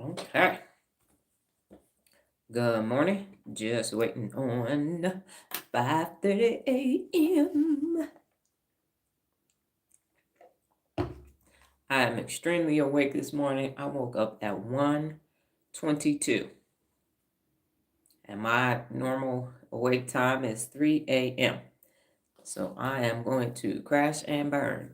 Okay. Good morning. Just waiting on 5:30 a.m. I am extremely awake this morning. I woke up at 1:22, and my normal awake time is 3 a.m. So I am going to crash and burn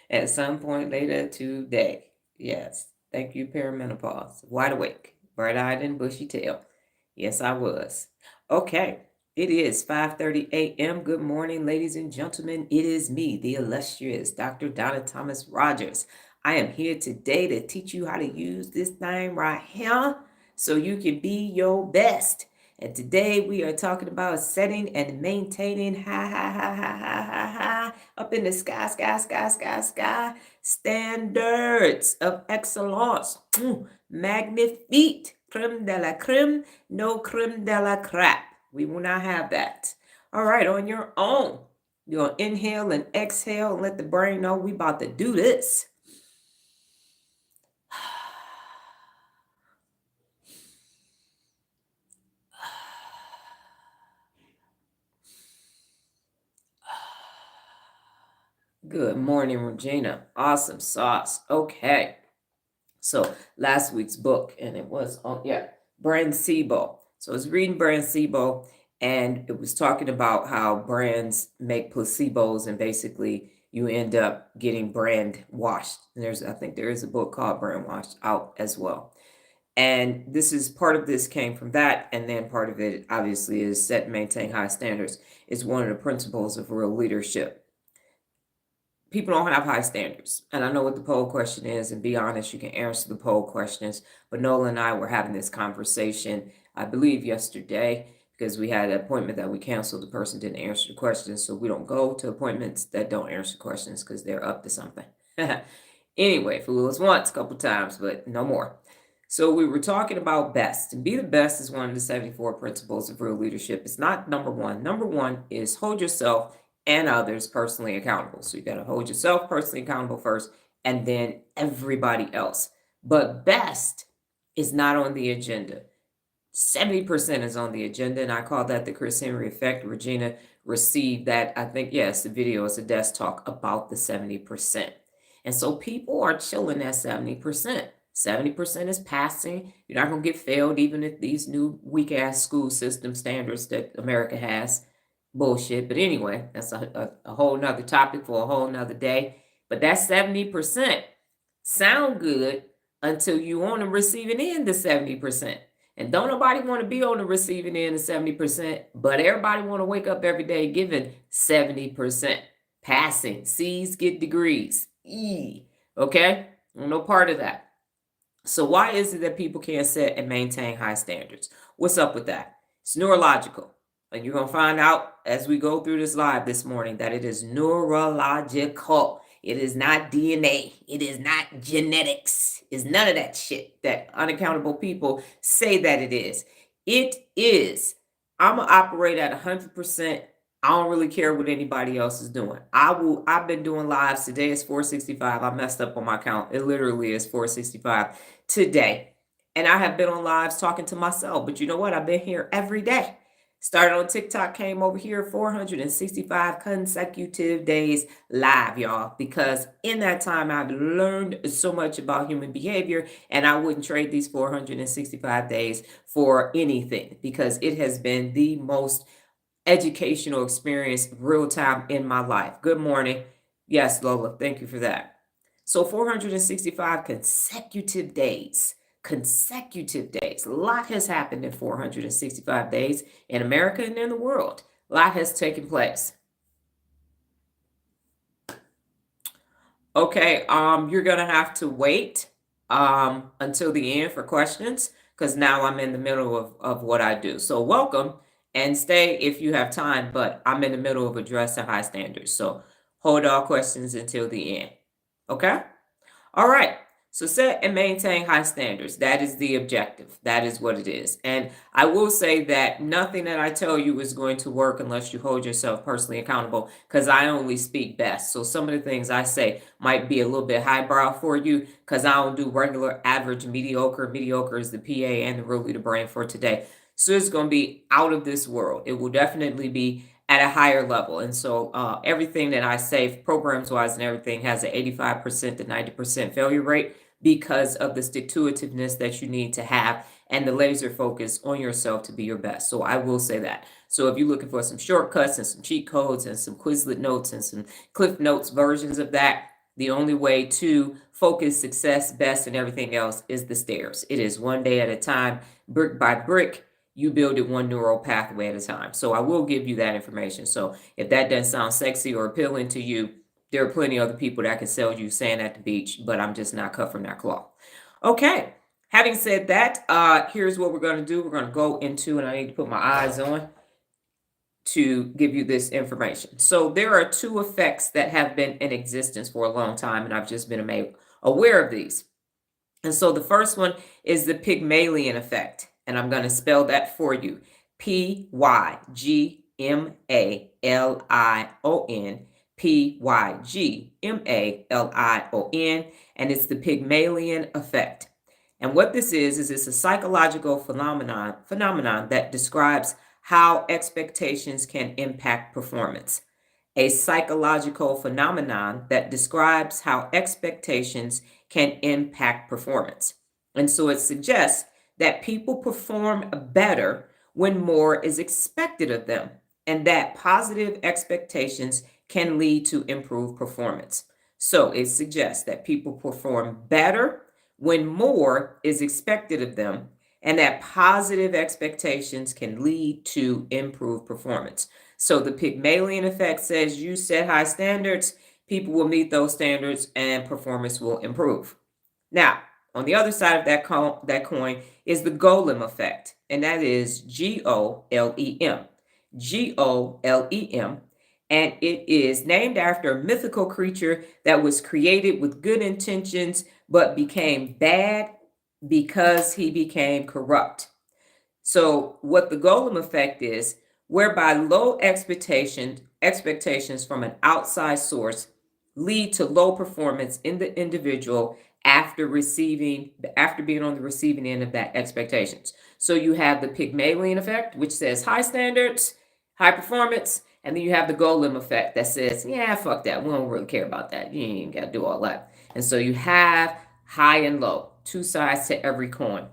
at some point later today. Yes. Thank you, perimenopause. Wide awake, bright-eyed and bushy-tailed. Yes, I was. Okay. It is 5:30 a.m. Good morning, ladies and gentlemen. It is me, the illustrious Dr. Donna Thomas-Rodgers. I am here today to teach you how to use this thing right here so you can be your best. And today we are talking about setting and maintaining high, up in the sky, standards of excellence. Magnifique, creme de la creme, no creme de la crap. We will not have that. All right, on your own. You're going to inhale and exhale and let the brain know we about to do this. Good morning, Regina. Awesome sauce. Okay. So last week's book, and it was on, Brand-Sibo. So I was reading Brand-Sibo, and it was talking about how brands make placebos, and basically you end up getting brand washed. And I think there is a book called Brand Washed out as well. And part of this came from that, and then part of it obviously is set and maintain high standards is one of the principles of real leadership. People don't have high standards. And I know what the poll question is, and be honest, you can answer the poll questions. But Nola and I were having this conversation, I believe yesterday, because we had an appointment that we canceled. The person didn't answer the questions. So we don't go to appointments that don't answer questions because they're up to something. Anyway, fool us once, a couple times, but no more. So we were talking about best. And be the best is one of the 74 principles of real leadership. It's not number one. Number one is hold yourself and others personally accountable. So you got to hold yourself personally accountable first, and then everybody else. But best is not on the agenda. 70% is on the agenda, and I call that the Chris Henry effect. Regina received that. I think, yes, the video is a desk talk about the 70%. And so people are chilling at 70%. 70% is passing. You're not going to get failed even if these new weak-ass school system standards that America has. Bullshit. But anyway, that's a whole nother topic for a whole nother day. But that 70% sound good until you on the receiving end of 70%. And don't nobody want to be on the receiving end of 70%, but everybody want to wake up every day giving 70%. Passing. C's get degrees. E. Okay? No part of that. So why is it that people can't set and maintain high standards? What's up with that? It's neurological. And you're going to find out as we go through this live this morning that it is neurological. It is not DNA. It is not genetics. It's none of that shit that unaccountable people say that it is. It is. I'm going to operate at 100%. I don't really care what anybody else is doing. I've been doing lives. Today is 465. I messed up on my count. It literally is 465 today. And I have been on lives talking to myself. But you know what? I've been here every day. Started on TikTok, came over here 465 consecutive days live, y'all. Because in that time, I've learned so much about human behavior, and I wouldn't trade these 465 days for anything because it has been the most educational experience real time in my life. Good morning. Yes, Lola, thank you for that. So 465 consecutive days. A lot has happened in 465 days in America and in the world. A lot has taken place. Okay, you're gonna have to wait until the end for questions because now I'm in the middle of what I do. So welcome and stay if you have time, but I'm in the middle of addressing high standards. So hold all questions until the end. Okay? All right. So set and maintain high standards. That is the objective. That is what it is. And I will say that nothing that I tell you is going to work unless you hold yourself personally accountable, because I only speak best. So some of the things I say might be a little bit highbrow for you because I don't do regular, average, mediocre. Mediocre is the PA and the real leader brain for today. So it's going to be out of this world. It will definitely be at a higher level. And so everything that I say, programs wise and everything, has an 85% to 90% failure rate because of the stick to itiveness that you need to have and the laser focus on yourself to be your best. So I will say that. So if you're looking for some shortcuts and some cheat codes and some Quizlet notes and some Cliff Notes versions of that, the only way to focus, success, best, and everything else is the stairs. It is one day at a time, brick by brick. You build it one neural pathway at a time. So I will give you that information. So if that doesn't sound sexy or appealing to you, there are plenty of other people that can sell you sand at the beach, but I'm just not cut from that cloth. Okay. Having said that, here's what we're going to do. We're going to go into, and I need to put my eyes on to give you this information. So there are two effects that have been in existence for a long time, and I've just been made aware of these. And so the first one is the Pygmalion effect, and I'm going to spell that for you. Pygmalion, Pygmalion, and it's the Pygmalion effect. And what this is it's a psychological phenomenon that describes how expectations can impact performance. A psychological phenomenon that describes how expectations can impact performance. And so it suggests that people perform better when more is expected of them, and that positive expectations can lead to improved performance. So it suggests that people perform better when more is expected of them, and that positive expectations can lead to improved performance. So the Pygmalion effect says you set high standards, people will meet those standards, and performance will improve. Now, on the other side of that coin is the golem effect, and that is Golem. Golem. And it is named after a mythical creature that was created with good intentions but became bad because he became corrupt. So what the golem effect is, whereby low expectations from an outside source lead to low performance in the individual after being on the receiving end of that expectations. So you have the Pygmalion effect, which says high standards, high performance, and then you have the golem effect that says, yeah, fuck that. We don't really care about that. You ain't got to do all that. And so you have high and low, two sides to every coin.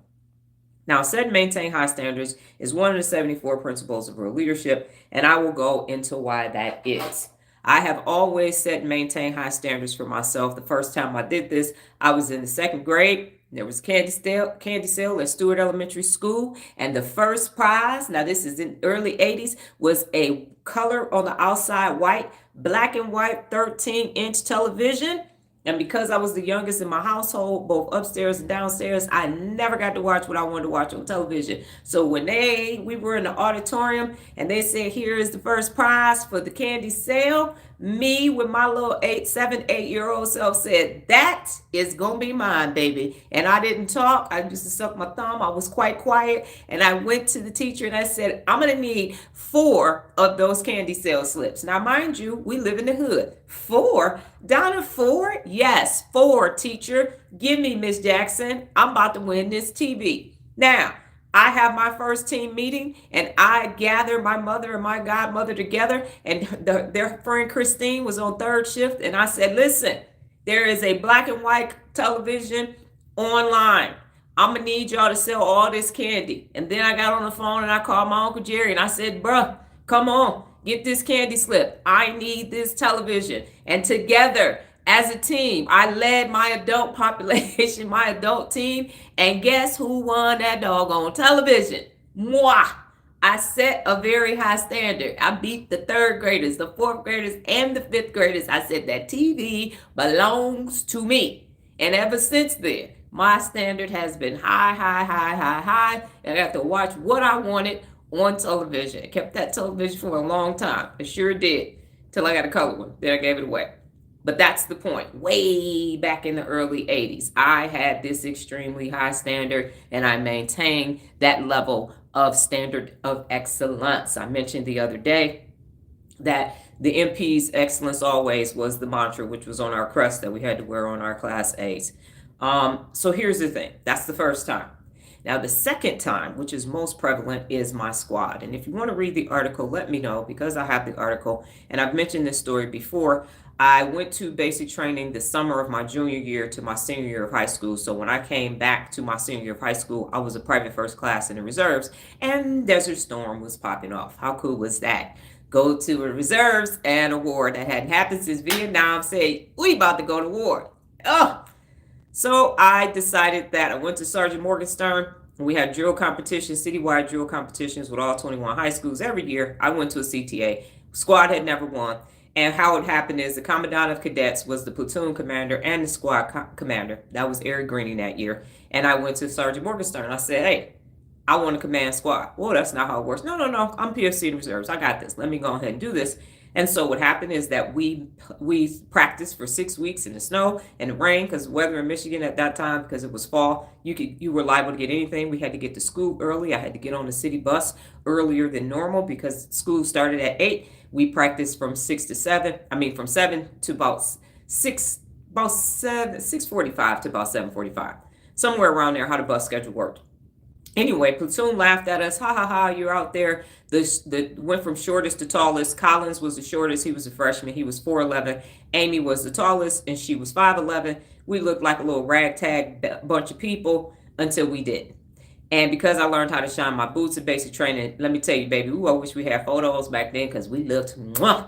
Now, set and maintain high standards is one of the 74 principles of real leadership, and I will go into why that is. I have always set and maintained high standards for myself. The first time I did this, I was in the second grade. There was candy sale at Stewart Elementary School, and the first prize, now this is in early 80s, was a color on the outside white, black and white 13-inch television. And because I was the youngest in my household, both upstairs and downstairs, I never got to watch what I wanted to watch on television. So when we were in the auditorium and they said, here is the first prize for the candy sale, me with my little 7, 8-year-old self said, that is going to be mine, baby. And I didn't talk. I used to suck my thumb. I was quite quiet. And I went to the teacher and I said, I'm going to need 4 of those candy sale slips. Now, mind you, we live in the hood. 4? Donna, 4? Yes, 4, teacher. Give me, Miss Jackson. I'm about to win this TV. Now, I have my first team meeting and I gather my mother and my godmother together, and their friend Christine was on third shift, and I said, listen, there is a black and white television online. I'm going to need y'all to sell all this candy. And then I got on the phone and I called my Uncle Jerry and I said, bruh, come on, get this candy slip. I need this television. And together, as a team, I led my adult population, my adult team, and guess who won that doggone television? Moi. I set a very high standard. I beat the 3rd graders, the 4th graders, and the 5th graders. I said that TV belongs to me. And ever since then, my standard has been high, high, high, high, high. And I got to watch what I wanted on television. I kept that television for a long time. I sure did. Till I got a color one. Then I gave it away. But that's the point. Way back in the early 80s, I had this extremely high standard and I maintained that level of standard of excellence. I mentioned the other day that the MP's excellence always was the mantra, which was on our crest that we had to wear on our class A's. So here's the thing. That's the first time. Now, the second time, which is most prevalent, is my squad. And if you want to read the article, let me know, because I have the article. And I've mentioned this story before. I went to basic training the summer of my junior year to my senior year of high school. So when I came back to my senior year of high school, I was a private first class in the reserves, and Desert Storm was popping off. How cool was that? Go to a reserves and a war that hadn't happened since Vietnam. Say, we about to go to war. Oh, so I decided that I went to Sergeant Morgenstern. We had drill competitions, citywide drill competitions with all 21 high schools every year. I went to a CTA. Squad had never won. And how it happened is the commandant of cadets was the platoon commander and the squad commander. That was Eric Greening that year. And I went to Sergeant Morgenstern. I said, hey, I want to command squad. Well, that's not how it works. No. I'm PFC in reserves. I got this. Let me go ahead and do this. And so what happened is that we practiced for 6 weeks in the snow and the rain, because the weather in Michigan at that time, because it was fall, you were liable to get anything. We had to get to school early. I had to get on the city bus earlier than normal because school started at 8. We practiced from 6 to 7. From 7 to about 6:45 to about 7:45, somewhere around there. How the bus schedule worked. Anyway, platoon laughed at us. Ha ha ha, you're out there. Went from shortest to tallest. Collins was the shortest. He was a freshman. He was 4'11". Amy was the tallest, and she was 5'11". We looked like a little ragtag bunch of people until we didn't. And because I learned how to shine my boots in basic training, let me tell you, baby, I wish we had photos back then because we looked mwah.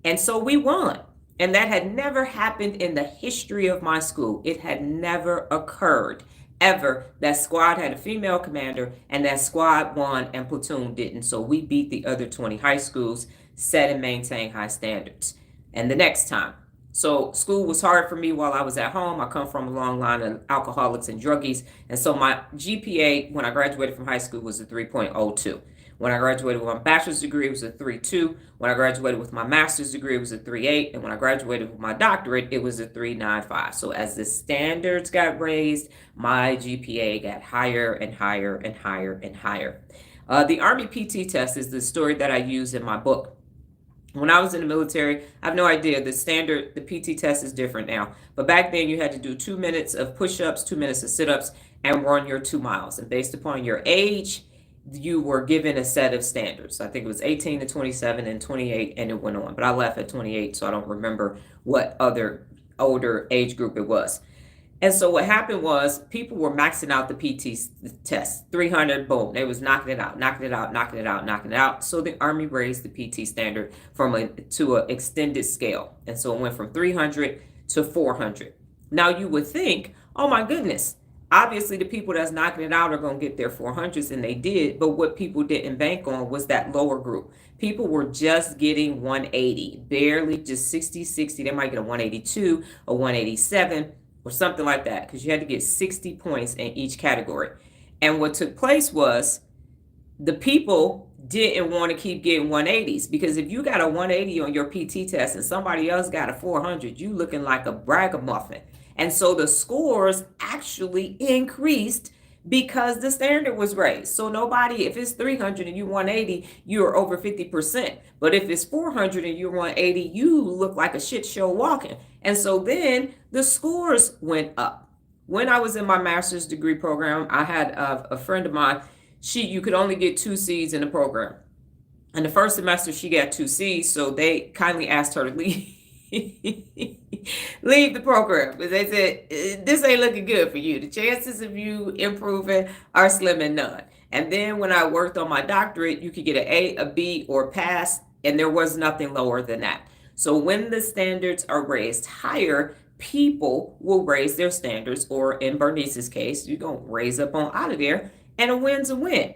And so we won. And that had never happened in the history of my school. It had never occurred ever that squad had a female commander and that squad won and platoon didn't. So we beat the other 20 high schools, set and maintain high standards. And the next time, so school was hard for me while I was at home. I come from a long line of alcoholics and druggies. And so my GPA when I graduated from high school was a 3.02. When I graduated with my bachelor's degree, it was a 3.2. When I graduated with my master's degree, it was a 3.8. And when I graduated with my doctorate, it was a 3.95. So as the standards got raised, my GPA got higher and higher and higher and higher. The Army PT test is the story that I use in my book. When I was in the military, I have no idea. The PT test is different now. But back then, you had to do 2 minutes of push-ups, 2 minutes of sit-ups, and run your 2 miles. And based upon your age, you were given a set of standards. I think it was 18 to 27 and 28, and it went on. But I left at 28, so I don't remember what other older age group it was. And so what happened was people were maxing out the PT test. 300, boom. They was knocking it out, knocking it out, knocking it out, knocking it out. So the Army raised the PT standard to an extended scale. And so it went from 300 to 400. Now you would think, oh my goodness, obviously the people that's knocking it out are going to get their 400s, and they did. But what people didn't bank on was that lower group. People were just getting 180, barely, just 60. They might get a 182, a 187, or something like that, because you had to get 60 points in each category. And what took place was the people didn't want to keep getting 180s, because if you got a 180 on your PT test and somebody else got a 400, you looking like a ragamuffin. And so the scores actually increased because the standard was raised. So nobody, if it's 300 and you 180, you're over 50%. But if it's 400 and you're 180, you look like a shit show walking. And so then the scores went up. When I was in my master's degree program, I had a friend of mine. You could only get 2 C's in the program. And the first semester she got 2 C's, so they kindly asked her to leave. Leave the program, because they said this ain't looking good for you. The chances of you improving are slim and none. And then when I worked on my doctorate, you could get an A, a B, or pass, and there was nothing lower than that. So when the standards are raised higher, people will raise their standards, or in Bernice's case, you're going to raise up on out of there, and a win's a win.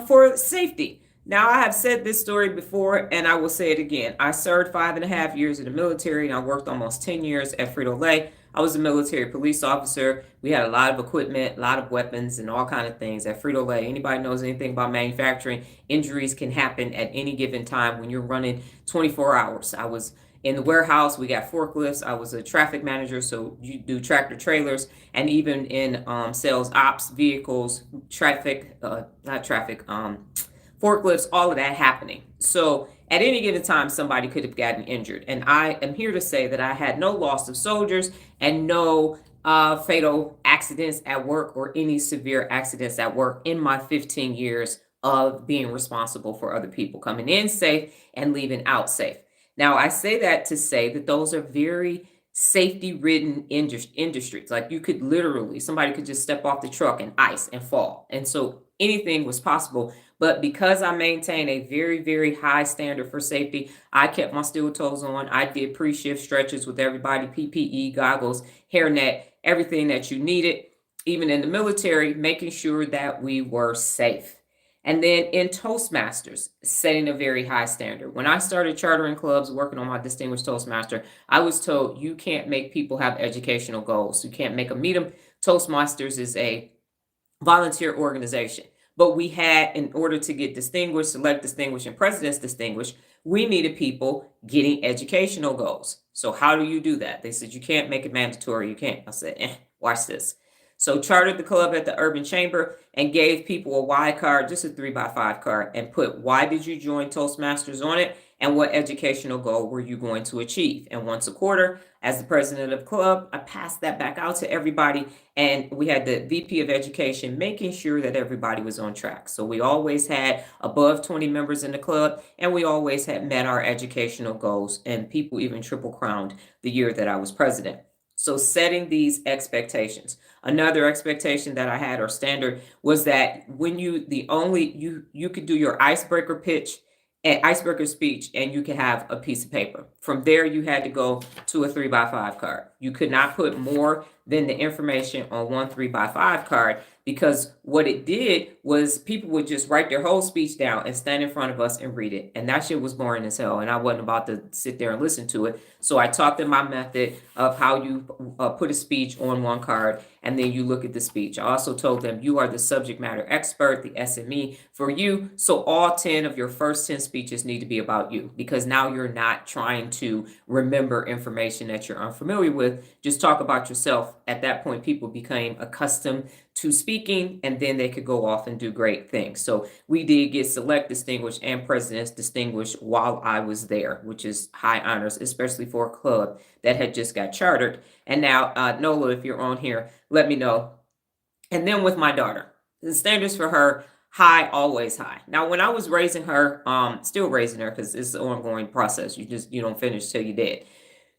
For safety. Now, I have said this story before, and I will say it again. I served 5.5 years in the military, and I worked almost 10 years at Frito-Lay. I was a military police officer. We had a lot of equipment, a lot of weapons, and all kind of things at Frito-Lay. Anybody knows anything about manufacturing, injuries can happen at any given time when you're running 24 hours. I was In the warehouse, we got forklifts. I was a traffic manager, so you do tractor trailers, and even in sales ops, vehicles, traffic, not traffic, forklifts, all of that happening. So at any given time, somebody could have gotten injured. And I am here to say that I had no loss of soldiers and no fatal accidents at work or any severe accidents at work in my 15 years of being responsible for other people coming in safe and leaving out safe. Now, I say that to say that those are very safety ridden industries. Like you could literally, somebody could just step off the truck and ice and fall. And so anything was possible. But because I maintain a very, very high standard for safety, I kept my steel toes on. I did pre-shift stretches with everybody, PPE, goggles, hairnet, everything that you needed, even in the military, making sure that we were safe. And then in Toastmasters, setting a very high standard. When I started chartering clubs, working on my Distinguished Toastmaster, I was told you can't make people have educational goals. You can't make them meet them. Toastmasters is a volunteer organization. But we had, in order to get distinguished, select distinguished, and president's distinguished, we needed people getting educational goals. So how do you do that? They said, you can't make it mandatory. You can't. I said, watch this. So chartered the club at the Urban Chamber and gave people a why card, just a 3x5 card, and put why did you join Toastmasters on it and what educational goal were you going to achieve. And once a quarter, as the president of the club, I passed that back out to everybody. And we had the VP of Education making sure that everybody was on track. So we always had above 20 members in the club, and we always had met our educational goals. And people even triple crowned the year that I was president. So setting these expectations. Another expectation that I had or standard was that when you could do your icebreaker pitch and icebreaker speech and you could have a piece of paper. From there, you had to go to a 3x5 card. You could not put more than the information on one 3x5 card, because what it did was people would just write their whole speech down and stand in front of us and read it. And that shit was boring as hell. And I wasn't about to sit there and listen to it. So I taught them my method of how you put a speech on one card and then you look at the speech. I also told them you are the subject matter expert, the SME for you. So all 10 of your first 10 speeches need to be about you, because now you're not trying to remember information that you're unfamiliar with. Just talk about yourself. At that point, people became accustomed to speaking, and then they could go off and do great things. So we did get select distinguished and president's distinguished while I was there, which is high honors, especially for a club that had just got chartered. And now, Nola, if you're on here, let me know. And then with my daughter, the standards for her, high, always high. Now, when I was raising her, still raising her, because it's an ongoing process. You don't finish till you're dead.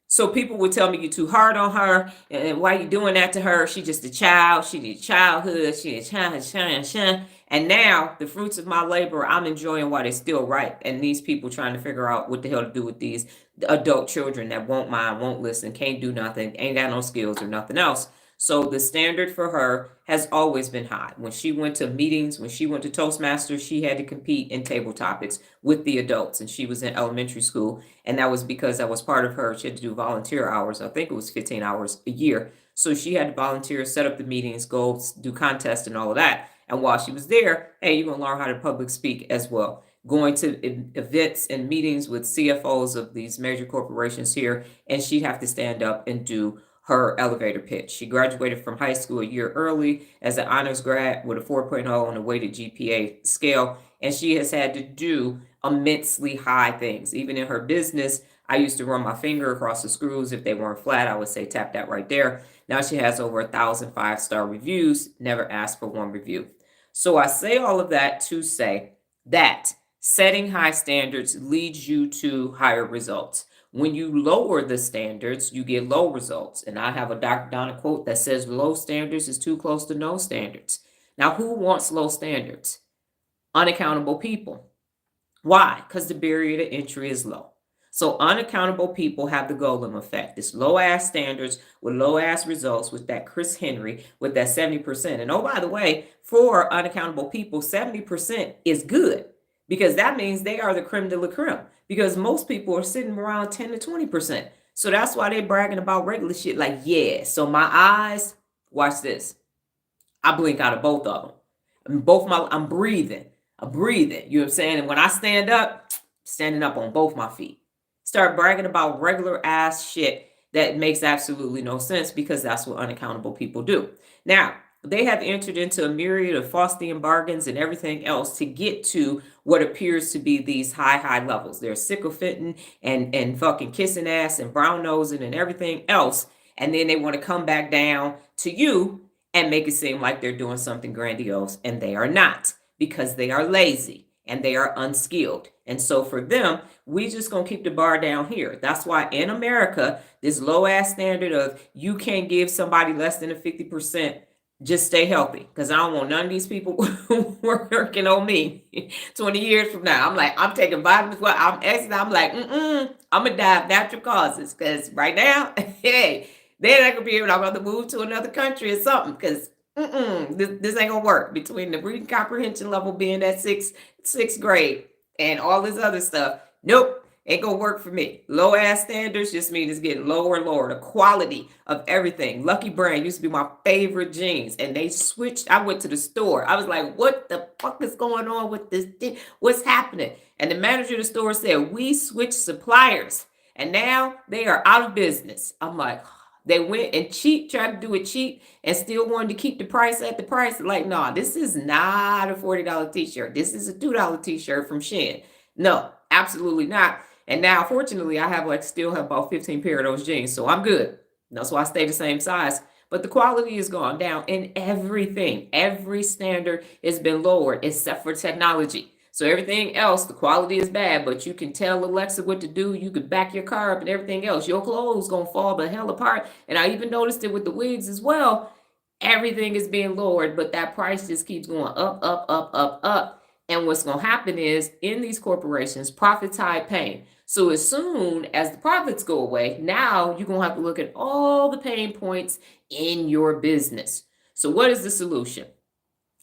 So people would tell me you're too hard on her, and why you doing that to her? She just a child. She needs childhood. She needs child. And now the fruits of my labor, I'm enjoying while they're still ripe. And these people trying to figure out what the hell to do with these adult children that won't mind, won't listen, can't do nothing, ain't got no skills or nothing else. So the standard for her has always been high. When she went to meetings, when she went to Toastmasters, she had to compete in table topics with the adults. And she was in elementary school. And that was because that was part of her. She had to do volunteer hours. I think it was 15 hours a year. So she had to volunteer, set up the meetings, go do contests and all of that. And while she was there, hey, you're going to learn how to public speak as well. Going to events and meetings with CFOs of these major corporations here. And she'd have to stand up and do her elevator pitch. She graduated from high school a year early as an honors grad with a 4.0 on a weighted GPA scale, and she has had to do immensely high things. Even in her business, I used to run my finger across the screws. If they weren't flat, I would say tap that right there. Now she has over 1,000 5-star reviews, never asked for one review. So I say all of that to say that setting high standards leads you to higher results. When you lower the standards, you get low results. And I have a Dr. Donna quote that says low standards is too close to no standards. Now, who wants low standards? Unaccountable people. Why? Because the barrier to entry is low. So unaccountable people have the Golem effect. It's low-ass standards with low-ass results with that Chris Henry, with that 70%. And oh, by the way, for unaccountable people, 70% is good, because that means they are the creme de la creme. Because most people are sitting around 10 to 20%. So that's why they're bragging about regular shit like, yeah. So my eyes, watch this. I blink out of both of them. I'm breathing. I'm breathing. You know what I'm saying? And when I stand up, standing up on both my feet. start bragging about regular ass shit that makes absolutely no sense because that's what unaccountable people do. Now, they have entered into a myriad of Faustian bargains and everything else to get to what appears to be these high levels. They're sycophanting and fucking kissing ass and brown nosing and everything else. And then they want to come back down to you and make it seem like they're doing something grandiose, and they are not, because they are lazy and they are unskilled. And so for them, we just gonna keep the bar down here. That's why in America, this low ass standard of you can't give somebody less than a 50%, just stay healthy. Because I don't want none of these people working on me 20 years from now. I'm like, I'm taking vitamins. Well, I'm exiting. I'm like, I'm gonna die of natural causes. Because right now, hey, they're not gonna be able. I'm gonna move to another country or something. Because this ain't gonna work. Between the reading comprehension level being at sixth grade and all this other stuff, nope, ain't gonna work for me. Low ass standards just mean it's getting lower and lower. The quality of everything. Lucky Brand used to be my favorite jeans, and they switched. I went to the store. I was like, what the fuck is going on with this thing? What's happening? And the manager of the store said, we switched suppliers, and now they are out of business. I'm like, they went and tried to do it cheap and still wanted to keep the price at the price. Like, nah, this is not a $40 t-shirt. This is a $2 t-shirt from Shein. No, absolutely not. And now, fortunately, I have still have about 15 pair of those jeans, so I'm good. That's why I stay the same size. But the quality has gone down in everything. Every standard has been lowered except for technology. So everything else, the quality is bad, but you can tell Alexa what to do. You could back your car up and everything else. Your clothes gonna fall the hell apart. And I even noticed it with the wigs as well. Everything is being lowered, but that price just keeps going up. And what's gonna happen is in these corporations, profits hide pain. So as soon as the profits go away, now you're gonna have to look at all the pain points in your business. So what is the solution?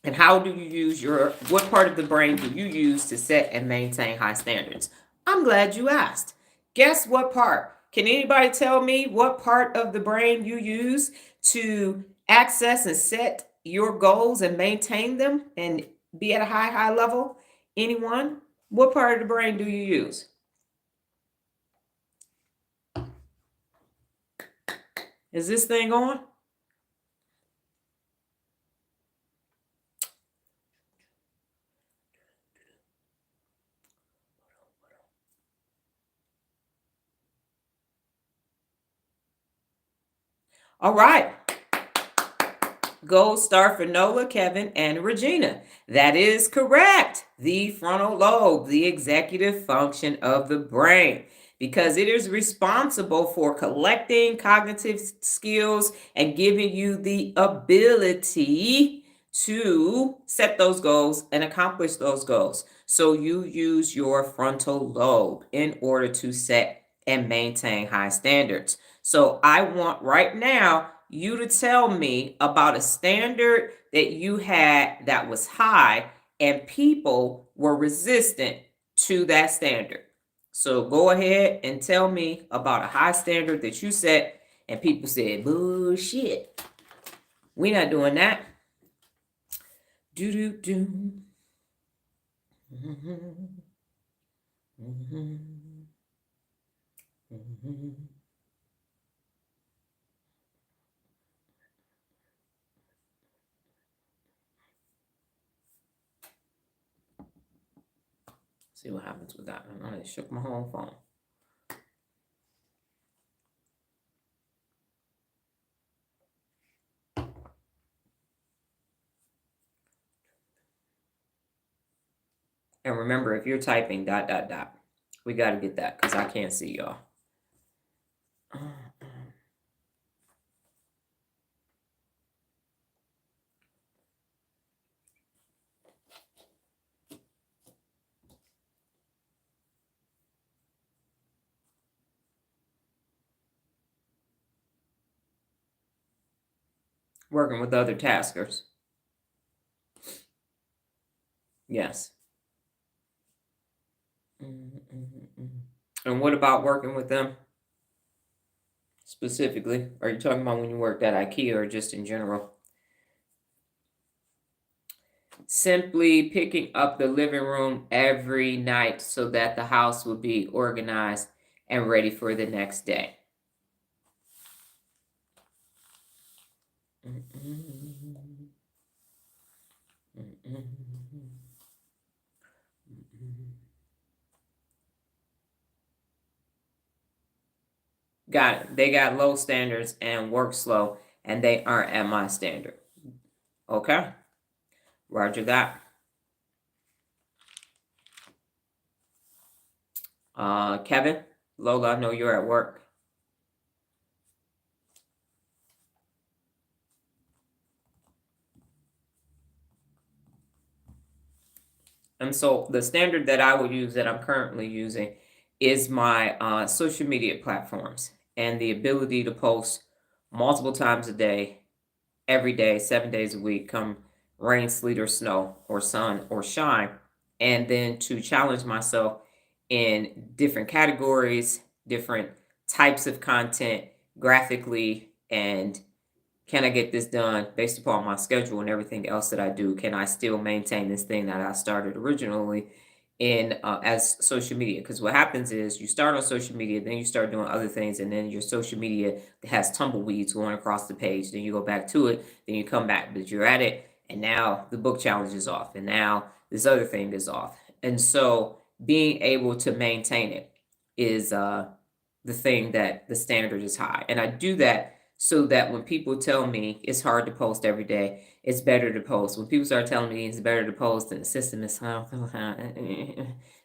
And how do you use what part of the brain do you use to set and maintain high standards? I'm glad you asked. Guess what part? Can anybody tell me what part of the brain you use to access and set your goals and maintain them and be at a high level? Anyone? What part of the brain do you use? Is this thing on? All right. Gold star for Nola, Kevin, and Regina. That is correct. The frontal lobe, the executive function of the brain, because it is responsible for collecting cognitive skills and giving you the ability to set those goals and accomplish those goals. So you use your frontal lobe in order to set and maintain high standards. So I want right now you to tell me about a standard that you had that was high and people were resistant to that standard. So go ahead and tell me about a high standard that you set and people said, bullshit. We're not doing that. Do. See what happens with that. I shook my whole phone. And remember, if you're typing ... we got to get that because I can't see y'all. Working with other taskers. Yes. And what about working with them specifically? Are you talking about when you worked at IKEA or just in general? Simply picking up the living room every night so that the house would be organized and ready for the next day. Got it. They got low standards and work slow, and they aren't at my standard. Okay. Roger that. Kevin, Lola, I know you're at work. And so the standard that I would use, that I'm currently using, is my social media platforms and the ability to post multiple times a day, every day, 7 days a week, come rain, sleet, or snow, or sun, or shine. And then to challenge myself in different categories, different types of content, graphically, and can I get this done based upon my schedule and everything else that I do? Can I still maintain this thing that I started originally in as social media? Because what happens is you start on social media, then you start doing other things, and then your social media has tumbleweeds going across the page. Then you go back to it, then you come back, but you're at it, and now the book challenge is off, and now this other thing is off. And so being able to maintain it is the thing that the standard is high. And I do that so that when people tell me it's hard to post every day, it's better to post. When people start telling me it's better to post and the system is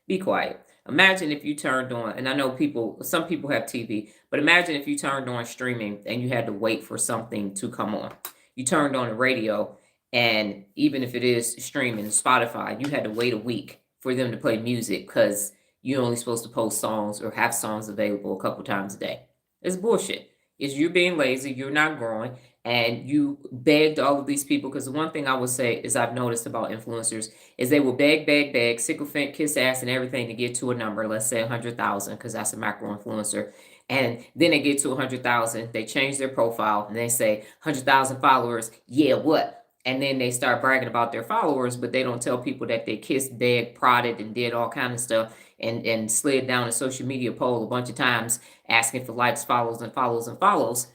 be quiet. Imagine if you turned on, and I know some people have TV, but imagine if you turned on streaming and you had to wait for something to come on. You turned on the radio, and even if it is streaming, Spotify, you had to wait a week for them to play music because you're only supposed to post songs or have songs available a couple times a day. It's bullshit. It's you being lazy, you're not growing, and you begged all of these people. Because the one thing I would say is I've noticed about influencers is they will beg, sycophant, kiss ass, and everything to get to a number. Let's say 100,000, because that's a macro influencer. And then they get to 100,000, they change their profile, and they say 100,000 followers. Yeah, what? And then they start bragging about their followers, but they don't tell people that they kissed, begged, prodded, and did all kind of stuff, and slid down a social media pole a bunch of times asking for likes, follows, and follows, and follows.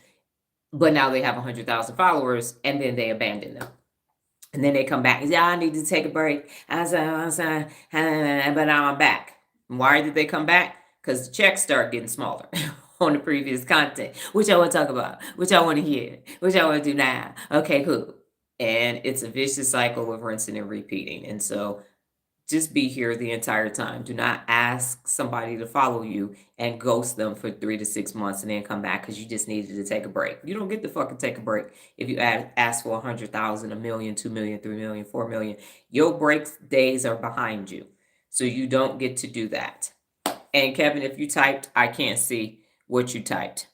But now they have 100,000 followers, and then they abandon them. And then they come back and say, I need to take a break. But now I'm back. Why did they come back? Because the checks start getting smaller on the previous content. Which I want to talk about, which I want to hear, which I want to do now. Okay, cool. And it's a vicious cycle of rinsing and repeating. And so just be here the entire time. Do not ask somebody to follow you and ghost them for 3 to 6 months and then come back because you just needed to take a break. You don't get to fucking take a break if you ask for 100,000, 1 million, 2 million, 3 million, 4 million. Your break days are behind you. So you don't get to do that. And Kevin, if you typed, I can't see what you typed.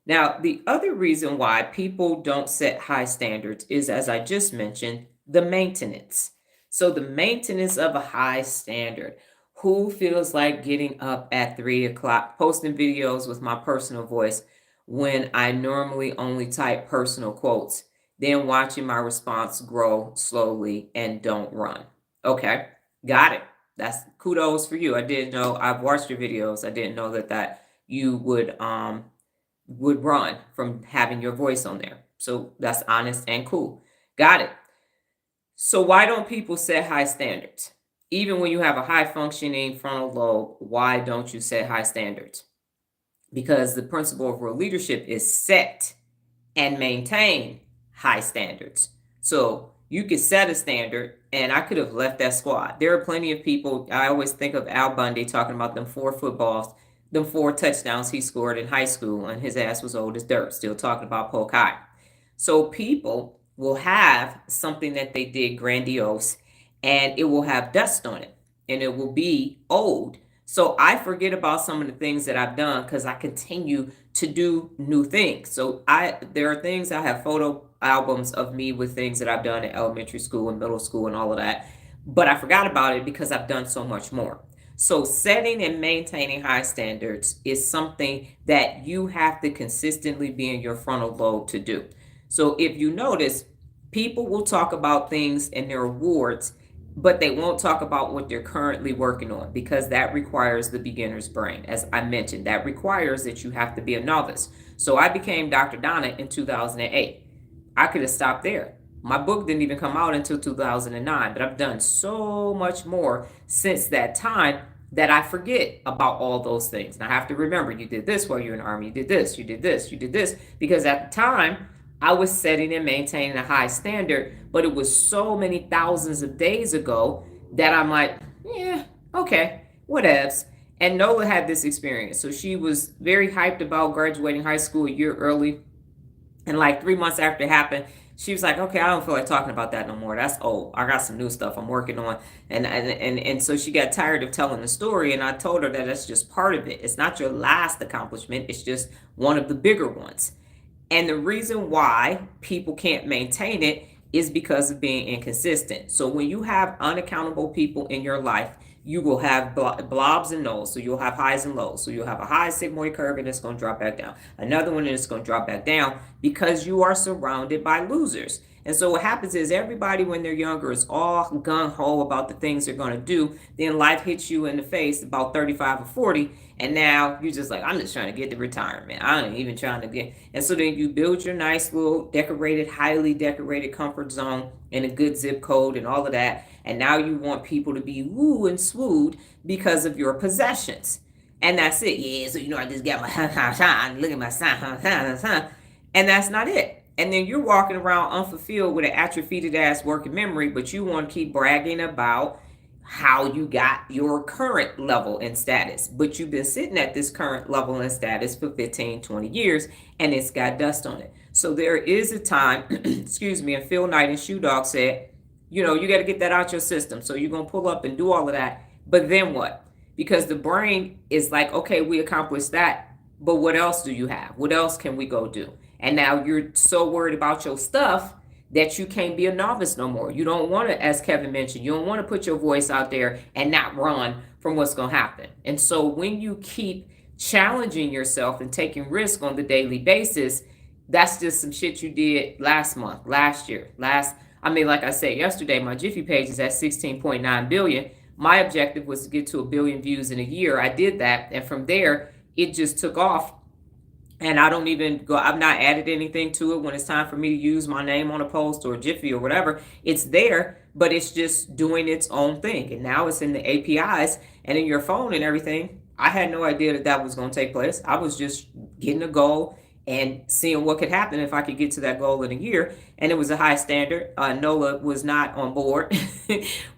Now, the other reason why people don't set high standards is, as I just mentioned, the maintenance. So the maintenance of a high standard. Who feels like getting up at 3 o'clock, posting videos with my personal voice when I normally only type personal quotes, then watching my response grow slowly and don't run? Okay, got it. That's kudos for you. I didn't know. I've watched your videos. I didn't know that you would run from having your voice on there. So that's honest and cool. Got it. So why don't people set high standards? Even when you have a high functioning frontal lobe, why don't you set high standards? Because the principle of real leadership is set and maintain high standards. So you could set a standard, and I could have left that squad. There are plenty of people. I always think of Al Bundy talking about them 4 footballs, them 4 touchdowns he scored in high school, and his ass was old as dirt, still talking about Polk High. So people will have something that they did grandiose, and it will have dust on it, and it will be old. So I forget about some of the things that I've done because I continue to do new things. So there are things, I have photo albums of me with things that I've done in elementary school and middle school and all of that, but I forgot about it because I've done so much more. So setting and maintaining high standards is something that you have to consistently be in your frontal lobe to do. So if you notice, people will talk about things and their awards but they won't talk about what they're currently working on because that requires the beginner's brain. As I mentioned, that requires that you have to be a novice. So I became Dr. Donna in 2008. I could have stopped there. My book didn't even come out until 2009, but I've done so much more since that time that I forget about all those things. And I have to remember, you did this while you're in the Army, you did this, you did this, you did this, because at the time I was setting and maintaining a high standard, but it was so many thousands of days ago that I'm like, yeah, okay, whatevs. And Nola had this experience. So she was very hyped about graduating high school a year early. And like 3 months after it happened, she was like, okay, I don't feel like talking about that no more. That's old. I got some new stuff I'm working on. And so she got tired of telling the story. And I told her that that's just part of it. It's not your last accomplishment. It's just one of the bigger ones. And the reason why people can't maintain it is because of being inconsistent. So when you have unaccountable people in your life, you will have blobs and nulls. So you'll have highs and lows. So you'll have a high sigmoid curve and it's going to drop back down. Another one and it's going to drop back down because you are surrounded by losers. And so what happens is everybody when they're younger is all gung-ho about the things they're going to do. Then life hits you in the face about 35 or 40. And now you're just like, I'm just trying to get to retirement. I ain't even trying to get. And so then you build your nice little decorated, highly decorated comfort zone in a good zip code and all of that. And now you want people to be woo and swooed because of your possessions. And that's it. Yeah, so I just got my look at my sign. And that's not it. And then you're walking around unfulfilled with an atrophied ass working memory, but you want to keep bragging about how you got your current level and status. But you've been sitting at this current level and status for 15, 20 years, and it's got dust on it. So there is a time, excuse me, and Phil Knight and Shoe Dog said, you got to get that out your system. So you're going to pull up and do all of that. But then what? Because the brain is like, okay, we accomplished that, but what else do you have? What else can we go do? And now you're so worried about your stuff that you can't be a novice no more. You don't want to, as Kevin mentioned, you don't want to put your voice out there and not run from what's going to happen. And so when you keep challenging yourself and taking risk on the daily basis, that's just some shit you did last month, last year, like I said yesterday, my Jiffy page is at 16.9 billion. My objective was to get to 1 billion views in a year. I did that. And from there, it just took off. And I don't even go, I've not added anything to it when it's time for me to use my name on a post or Jiffy or whatever. It's there, but it's just doing its own thing. And now it's in the APIs and in your phone and everything. I had no idea that was going to take place. I was just getting a goal and seeing what could happen if I could get to that goal in a year. And it was a high standard. Nola was not on board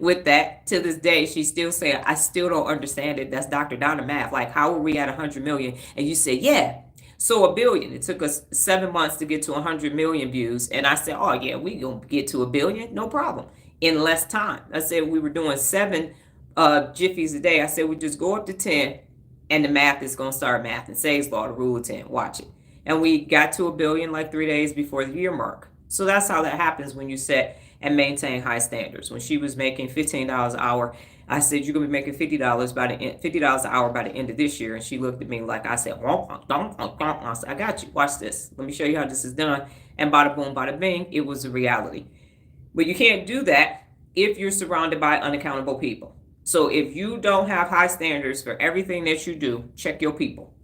with that. To this day, she's still saying, I still don't understand it. That's Dr. Donna math. Like, how are we at 100 million? And you say, yeah. So 1 billion, it took us 7 months to get to 100 million views. And I said, oh yeah, we gonna get to 1 billion, no problem, in less time. I said we were doing 7 jiffies a day. I said we just go up to 10 and the math is gonna start math. And Say's law, the rule of 10, watch it. And we got to 1 billion like 3 days before the year mark. So that's how that happens when you set and maintain high standards. When she was making $15 an hour, I said, you're going to be making $50 by the end, $50 an hour by the end of this year. And she looked at me like I said, I said, I got you. Watch this. Let me show you how this is done. And bada boom, bada bing, it was a reality. But you can't do that if you're surrounded by unaccountable people. So if you don't have high standards for everything that you do, check your people.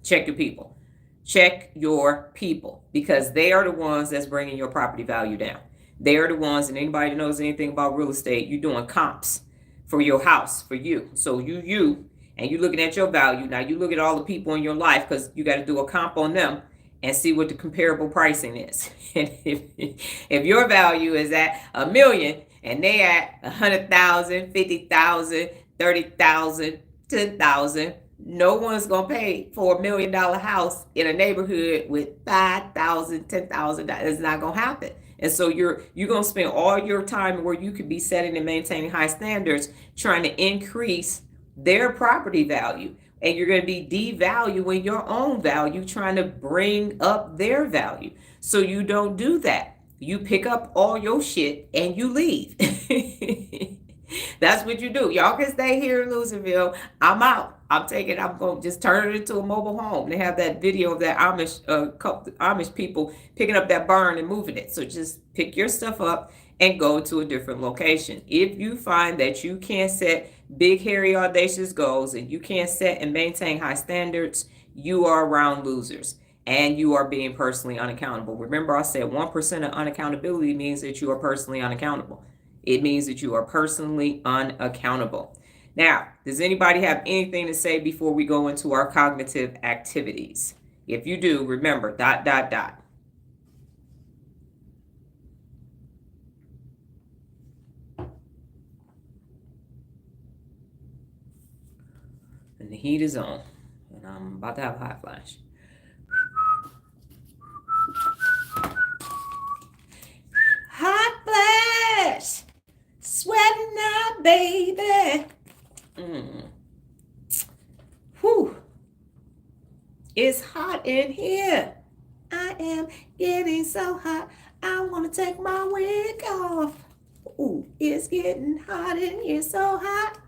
Check your people. Check your people, because they are the ones that's bringing your property value down. They are the ones, and anybody that knows anything about real estate, you're doing comps for your house, for you. So and you're looking at your value. Now you look at all the people in your life, because you got to do a comp on them and see what the comparable pricing is. And if your value is at 1 million and they at 100,000, 50,000, 30,000, 10,000, no one's gonna pay for $1 million house in a neighborhood with 5,000, 10,000. It's not gonna happen. And so you're gonna spend all your time where you could be setting and maintaining high standards, trying to increase their property value, and you're gonna be devaluing your own value, trying to bring up their value. So you don't do that. You pick up all your shit and you leave. That's what you do. Y'all can stay here in Louisville. I'm out. I'm going to just turn it into a mobile home. They have that video of that Amish people picking up that barn and moving it. So just pick your stuff up and go to a different location. If you find that you can't set big, hairy, audacious goals and you can't set and maintain high standards, you are around losers and you are being personally unaccountable. Remember, I said 1% of unaccountability means that you are personally unaccountable. It means that you are personally unaccountable. Now, does anybody have anything to say before we go into our cognitive activities? If you do, remember, ... And the heat is on. And I'm about to have a hot flash. Hot flash! Sweating now, baby! Whew. It's hot in here. I am getting so hot. I want to take my wig off. Ooh, it's getting hot in here, so hot.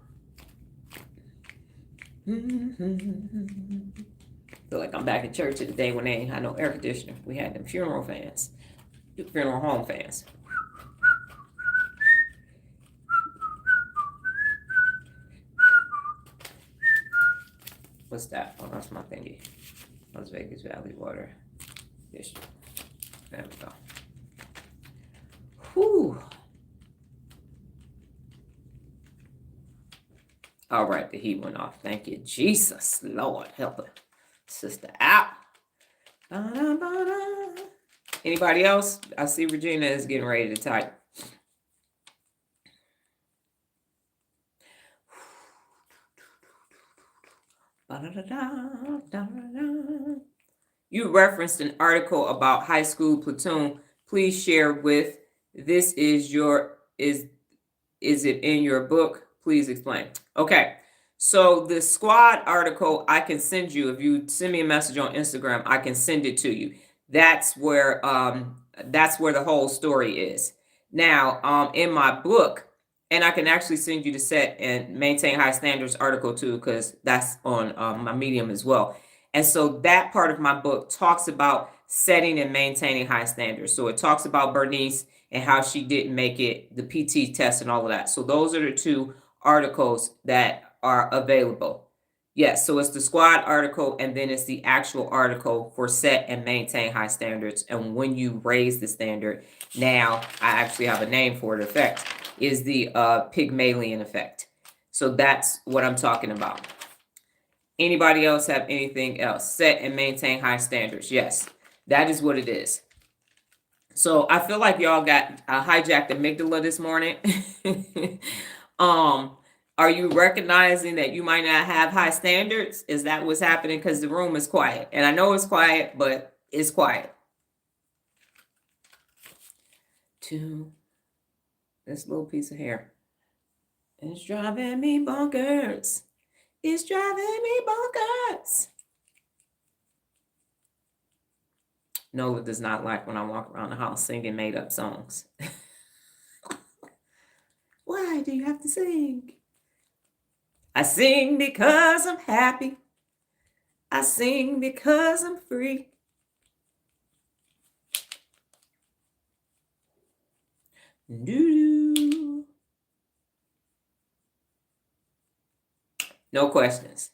Feel like I'm back in church today when they ain't had no air conditioner. We had them funeral home fans. What's that? Oh, that's my thingy. Las Vegas Valley Water District. There we go. Whew. All right, the heat went off. Thank you, Jesus. Lord, help her sister out. Ba-da-ba-da. Anybody else? I see Regina is getting ready to type. You referenced an article about high school platoon. Please share with this is it in your book? Please explain. Okay. So the squad article I can send you. If you send me a message on Instagram, I can send it to you. That's where the whole story is. Now, in my book, and I can actually send you the set and maintain high standards article too, because that's on my Medium as well. And so that part of my book talks about setting and maintaining high standards. So it talks about Bernice and how she didn't make it, the PT test and all of that. So those are the two articles that are available. Yes, so it's the squad article and then it's the actual article for set and maintain high standards. And when you raise the standard, now I actually have a name for it, effect, is the Pygmalion effect. So that's what I'm talking about. Anybody else have anything else? Set and maintain high standards. Yes, that is what it is. So I feel like y'all got hijacked amygdala this morning. Are you recognizing that you might not have high standards? Is that what's happening? Because the room is quiet. And I know it's quiet, but it's quiet. To this little piece of hair. It's driving me bonkers. It's driving me bonkers. Nola does not like when I walk around the house singing made up songs. Why do you have to sing? I sing because I'm happy. I sing because I'm free. Doo-doo. No questions.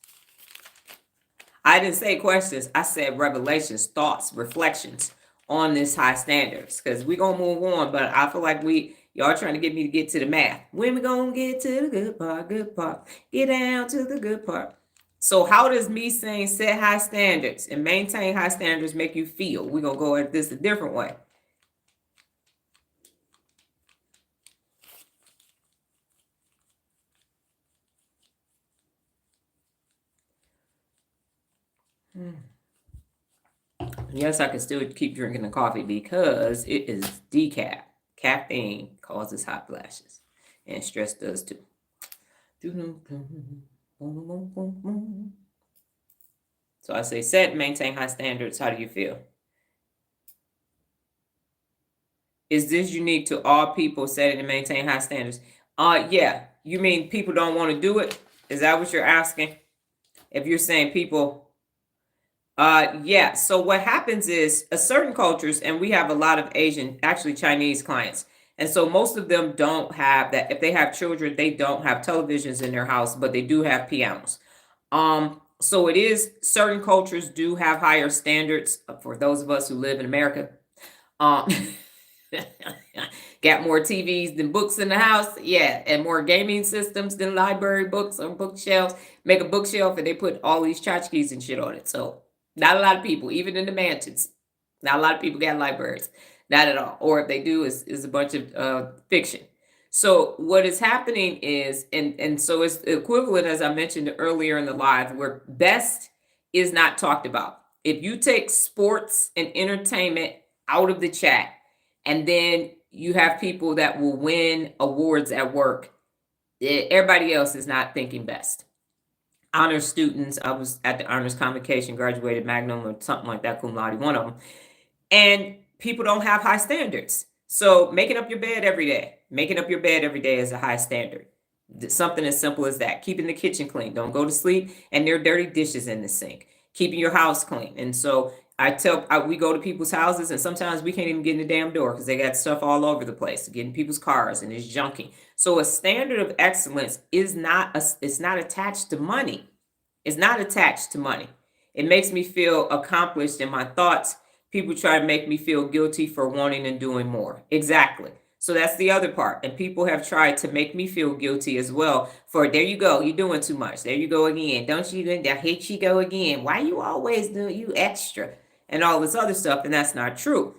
I didn't say questions. I said revelations, thoughts, reflections on this high standards. Because we're going to move on. But I feel like y'all trying to get me to get to the math. When we going to get to the good part. Get down to the good part. So how does me saying set high standards and maintain high standards make you feel? We're going to go at this a different way. Yes, I can still keep drinking the coffee because it is decaf. Caffeine causes hot flashes, and stress does too. So I say set and maintain high standards. How do you feel? Is this unique to all people setting and maintain high standards? Yeah. You mean people don't want to do it? Is that what you're asking? if you're saying people, yeah. So what happens is a certain cultures, and we have a lot of Asian, actually Chinese clients. And so most of them don't have that. If they have children, they don't have televisions in their house, but they do have pianos. So it is certain cultures do have higher standards for those of us who live in America. Um, got more TVs than books in the house, yeah, and more gaming systems than library books or bookshelves. Make a bookshelf and they put all these tchotchkes and shit on it. So not a lot of people, even in the mansions, not a lot of people got libraries, not at all. Or if they do, is a bunch of fiction. So what is happening is, and so it's equivalent, as I mentioned earlier in the live, where best is not talked about. If you take sports and entertainment out of the chat, and then you have people that will win awards at work, everybody else is not thinking best. Honors students, I was at the honors convocation, graduated magnum or something like that, cum laude, one of them. And people don't have high standards. So making up your bed every day, making up your bed every day is a high standard. Something as simple as that. Keeping the kitchen clean. Don't go to sleep and there are dirty dishes in the sink. Keeping your house clean. And so we go to people's houses and sometimes we can't even get in the damn door because they got stuff all over the place. Get in people's cars and it's junky. So a standard of excellence is it's not attached to money. It's not attached to money. It makes me feel accomplished in my thoughts. People try to make me feel guilty for wanting and doing more. Exactly. So that's the other part. And people have tried to make me feel guilty as well for, there you go, you're doing too much. There you go again. Don't you, I hate you go again. Why you always doing, you extra and all this other stuff. And that's not true.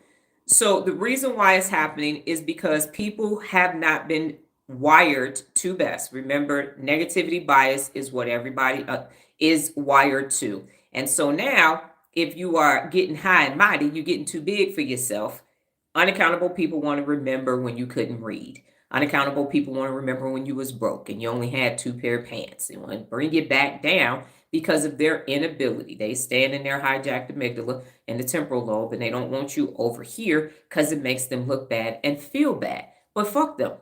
So the reason why it's happening is because people have not been wired to best. Remember, negativity bias is what everybody is wired to. And so now, if you are getting high and mighty, you're getting too big for yourself. Unaccountable people want to remember when you couldn't read. Unaccountable people want to remember when you was broke and you only had 2 pair of pants. They want to bring you back down because of their inability. They stand in their hijacked amygdala and the temporal lobe, and they don't want you over here because it makes them look bad and feel bad. But fuck them.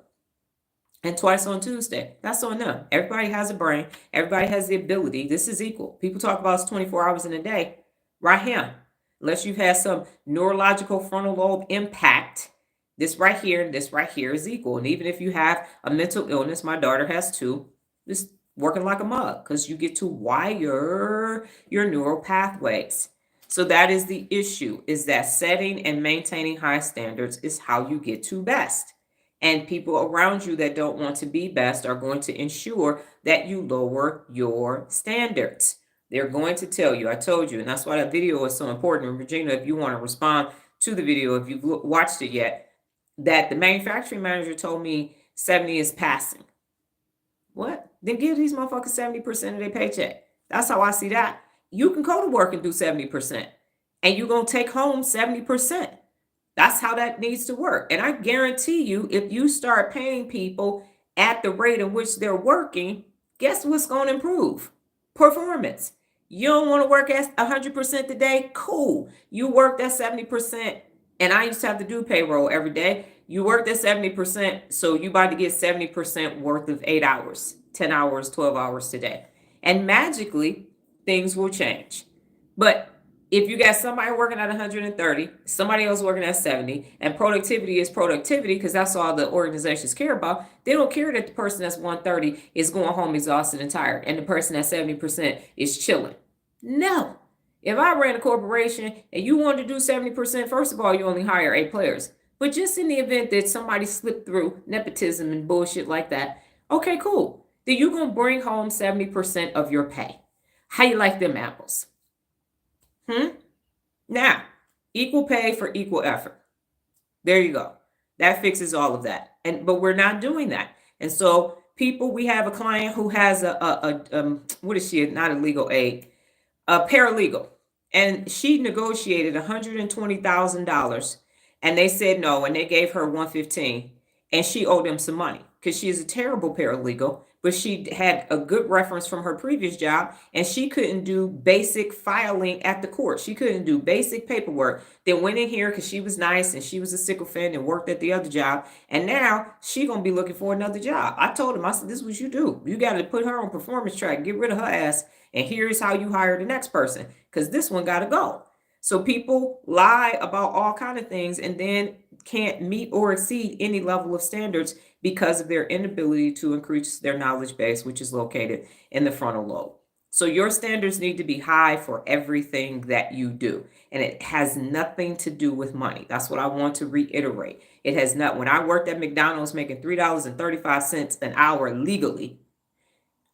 And twice on Tuesday, that's on them. Everybody has a brain. Everybody has the ability. This is equal. People talk about it's 24 hours in a day. Right here. Unless you've had some neurological frontal lobe impact, this right here and this right here is equal. And even if you have a mental illness, my daughter has 2, it's working like a mug because you get to wire your neural pathways. So that is the issue, is that setting and maintaining high standards is how you get to best. And people around you that don't want to be best are going to ensure that you lower your standards. They're going to tell you, I told you, and that's why that video is so important. And Regina, if you want to respond to the video, if you've watched it yet, that the manufacturing manager told me 70 is passing. What? Then give these motherfuckers 70% of their paycheck. That's how I see that. You can go to work and do 70%, and you're going to take home 70%. That's how that needs to work. And I guarantee you, if you start paying people at the rate in which they're working, guess what's going to improve? Performance. You don't want to work at 100% today? Cool. You worked at 70%. And I used to have to do payroll every day. You worked at 70%. So you about to get 70% worth of 8 hours, 10 hours, 12 hours today. And magically, things will change. But if you got somebody working at 130, somebody else working at 70, and productivity is productivity because that's all the organizations care about, they don't care that the person that's 130 is going home exhausted and tired and the person at 70% is chilling. No. If I ran a corporation and you wanted to do 70%, first of all, you only hire A players. But just in the event that somebody slipped through nepotism and bullshit like that, okay, cool. Then you're going to bring home 70% of your pay. How you like them apples? Now, equal pay for equal effort. There you go. That fixes all of that. But we're not doing that. And so we have a client who has what is she? Not a legal aid, a paralegal. And she negotiated $120,000 and they said no, and they gave her $115,000 and she owed them some money because she is a terrible paralegal, but she had a good reference from her previous job, and she couldn't do basic filing at the court. She couldn't do basic paperwork. Then went in here because she was nice and she was a sycophant and worked at the other job, and now she gonna be looking for another job. I told him, I said, this is what you do. You got to put her on performance track, get rid of her ass, and here's how you hire the next person, because this one got to go. So people lie about all kind of things and then can't meet or exceed any level of standards because of their inability to increase their knowledge base, which is located in the frontal lobe. So your standards need to be high for everything that you do. And it has nothing to do with money. That's what I want to reiterate. It has not. When I worked at McDonald's making $3.35 an hour legally,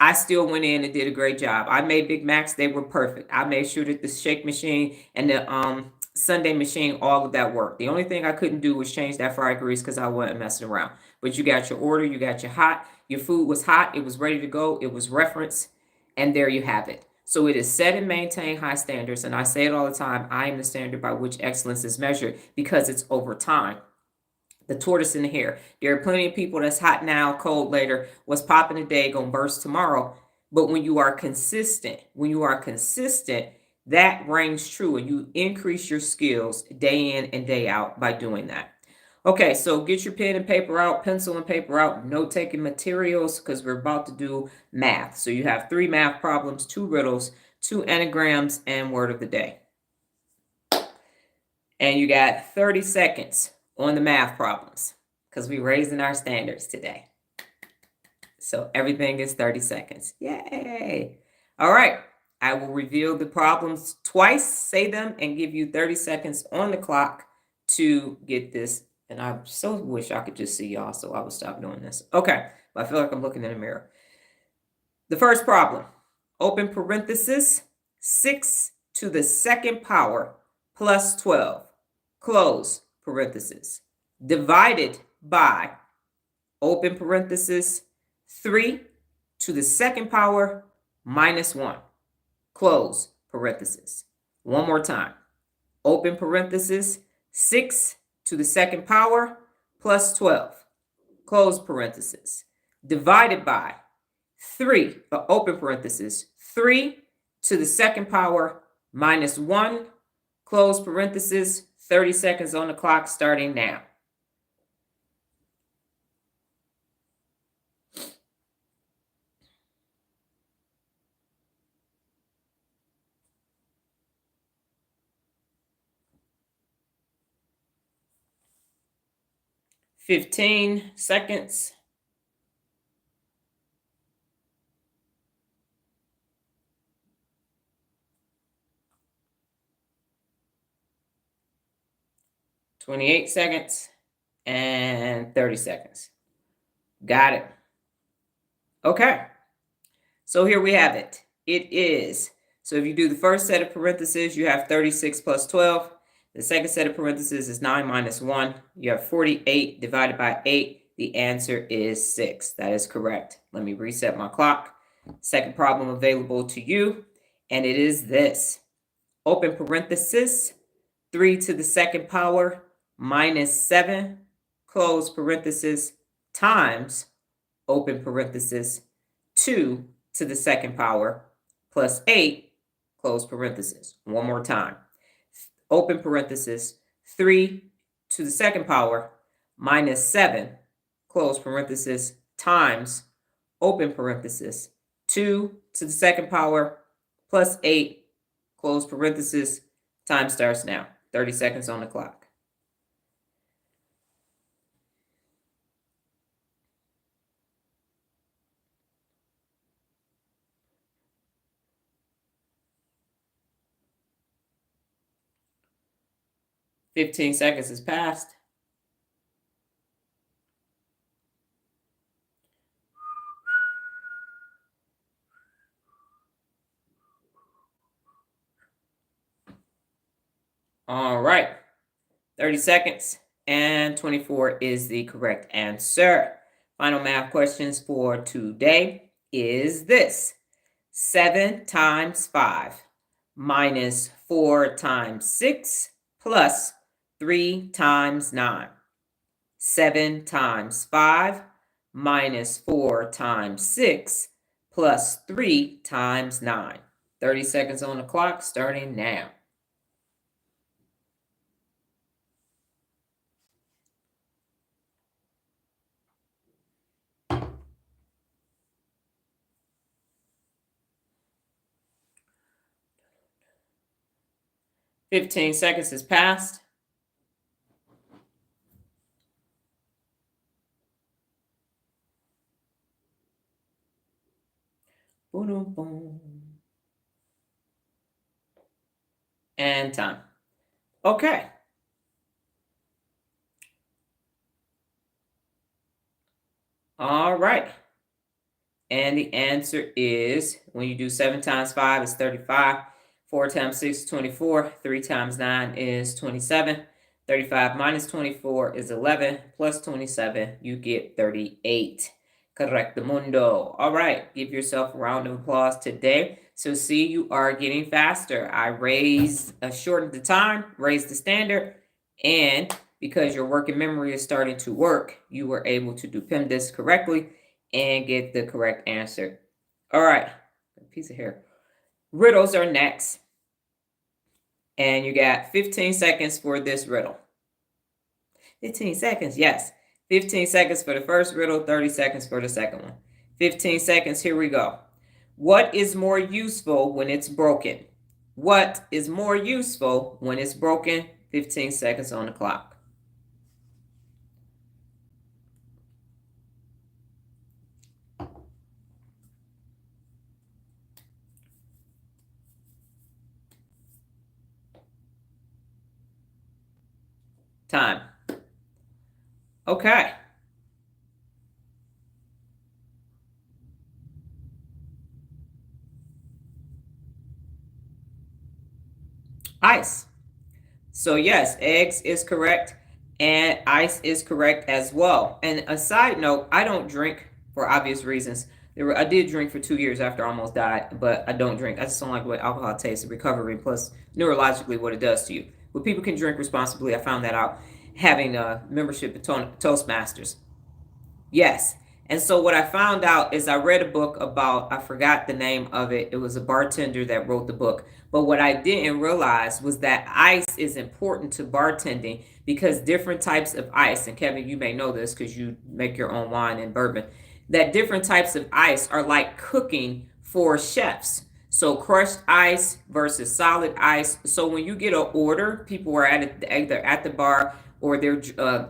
I still went in and did a great job. I made Big Macs. They were perfect. I made sure that the shake machine and the Sunday machine, all of that worked. The only thing I couldn't do was change that fry grease because I wasn't messing around. But you got your order. You got your food was hot. It was ready to go. It was referenced. And there you have it. So it is set and maintain high standards. And I say it all the time. I am the standard by which excellence is measured because it's over time. The tortoise in the hare. There are plenty of people that's hot now, cold later, what's popping today, gonna burst tomorrow. But when you are consistent, that rings true and you increase your skills day in and day out by doing that. Okay, so get your pen and paper out, pencil and paper out, note-taking materials, because we're about to do math. So you have 3 math problems, 2 riddles, 2 anagrams, and word of the day. And you got 30 seconds on the math problems because we're raising our standards today. So everything is 30 seconds. Yay. All right. I will reveal the problems twice, say them, and give you 30 seconds on the clock to get this. And I so wish I could just see y'all, so I would stop doing this. Okay. But I feel like I'm looking in a mirror. The first problem, open parenthesis, 6 to the second power plus 12, close parenthesis, divided by, open parenthesis, 3 to the second power minus 1, close parenthesis. One more time. Open parenthesis, 6 to the second power plus 12, close parenthesis, divided by 3, open parenthesis, 3 to the second power minus 1, close parenthesis. 30 seconds on the clock starting now. $15 seconds. $28 seconds and 30 seconds. Got it. Okay. So here we have it. It is. So if you do the first set of parentheses, you have 36 plus 12. The second set of parentheses is 9 minus 1. You have 48 divided by 8. The answer is 6. That is correct. Let me reset my clock. Second problem available to you, and it is this. Open parenthesis, 3 to the second power minus 7, close parenthesis, times, open parenthesis, 2 to the second power plus 8, close parenthesis. One more time. Open parenthesis, 3 to the second power minus 7, close parenthesis, times, open parenthesis, 2 to the second power plus 8, close parenthesis. Time starts now. 30 seconds on the clock. $15 seconds has passed. All right. 30 seconds and 24 is the correct answer. Final math questions for today is this. 7 times 5 minus 4 times 6 plus 3 times 9. 7 times 5 minus 4 times 6 plus 3 times 9. 30 seconds on the clock starting now. Fifteen seconds has passed. Boom, boom. And time. Okay. All right. And the answer is, when you do 7 times 5 is 35. 4 times 6 is 24. 3 times 9 is 27. 35 minus 24 is 11. Plus 27, you get 38. Correctamundo. All right. Give yourself a round of applause today. So see, you are getting faster. I shortened the time, raised the standard, and because your working memory is starting to work, you were able to do PEMDAS correctly and get the correct answer. All right, a piece of hair. Riddles are next. And you got 15 seconds for this riddle. 15 seconds, yes. 15 seconds for the first riddle, 30 seconds for the second one. 15 seconds, here we go. What is more useful when it's broken? What is more useful when it's broken? 15 seconds on the clock. Time. Okay. Ice. So yes, eggs is correct and ice is correct as well. And a side note, I don't drink for obvious reasons. I did drink for 2 years after I almost died, but I don't drink. I just don't like what alcohol tastes, the recovery, plus neurologically what it does to you. But people can drink responsibly. I found that out having a membership at Toastmasters. Yes. And so what I found out is I read a book about, I forgot the name of it. It was a bartender that wrote the book. But what I didn't realize was that ice is important to bartending because different types of ice, and Kevin, you may know this because you make your own wine and bourbon, that different types of ice are like cooking for chefs. So crushed ice versus solid ice. So when you get an order, people are either at the bar or they're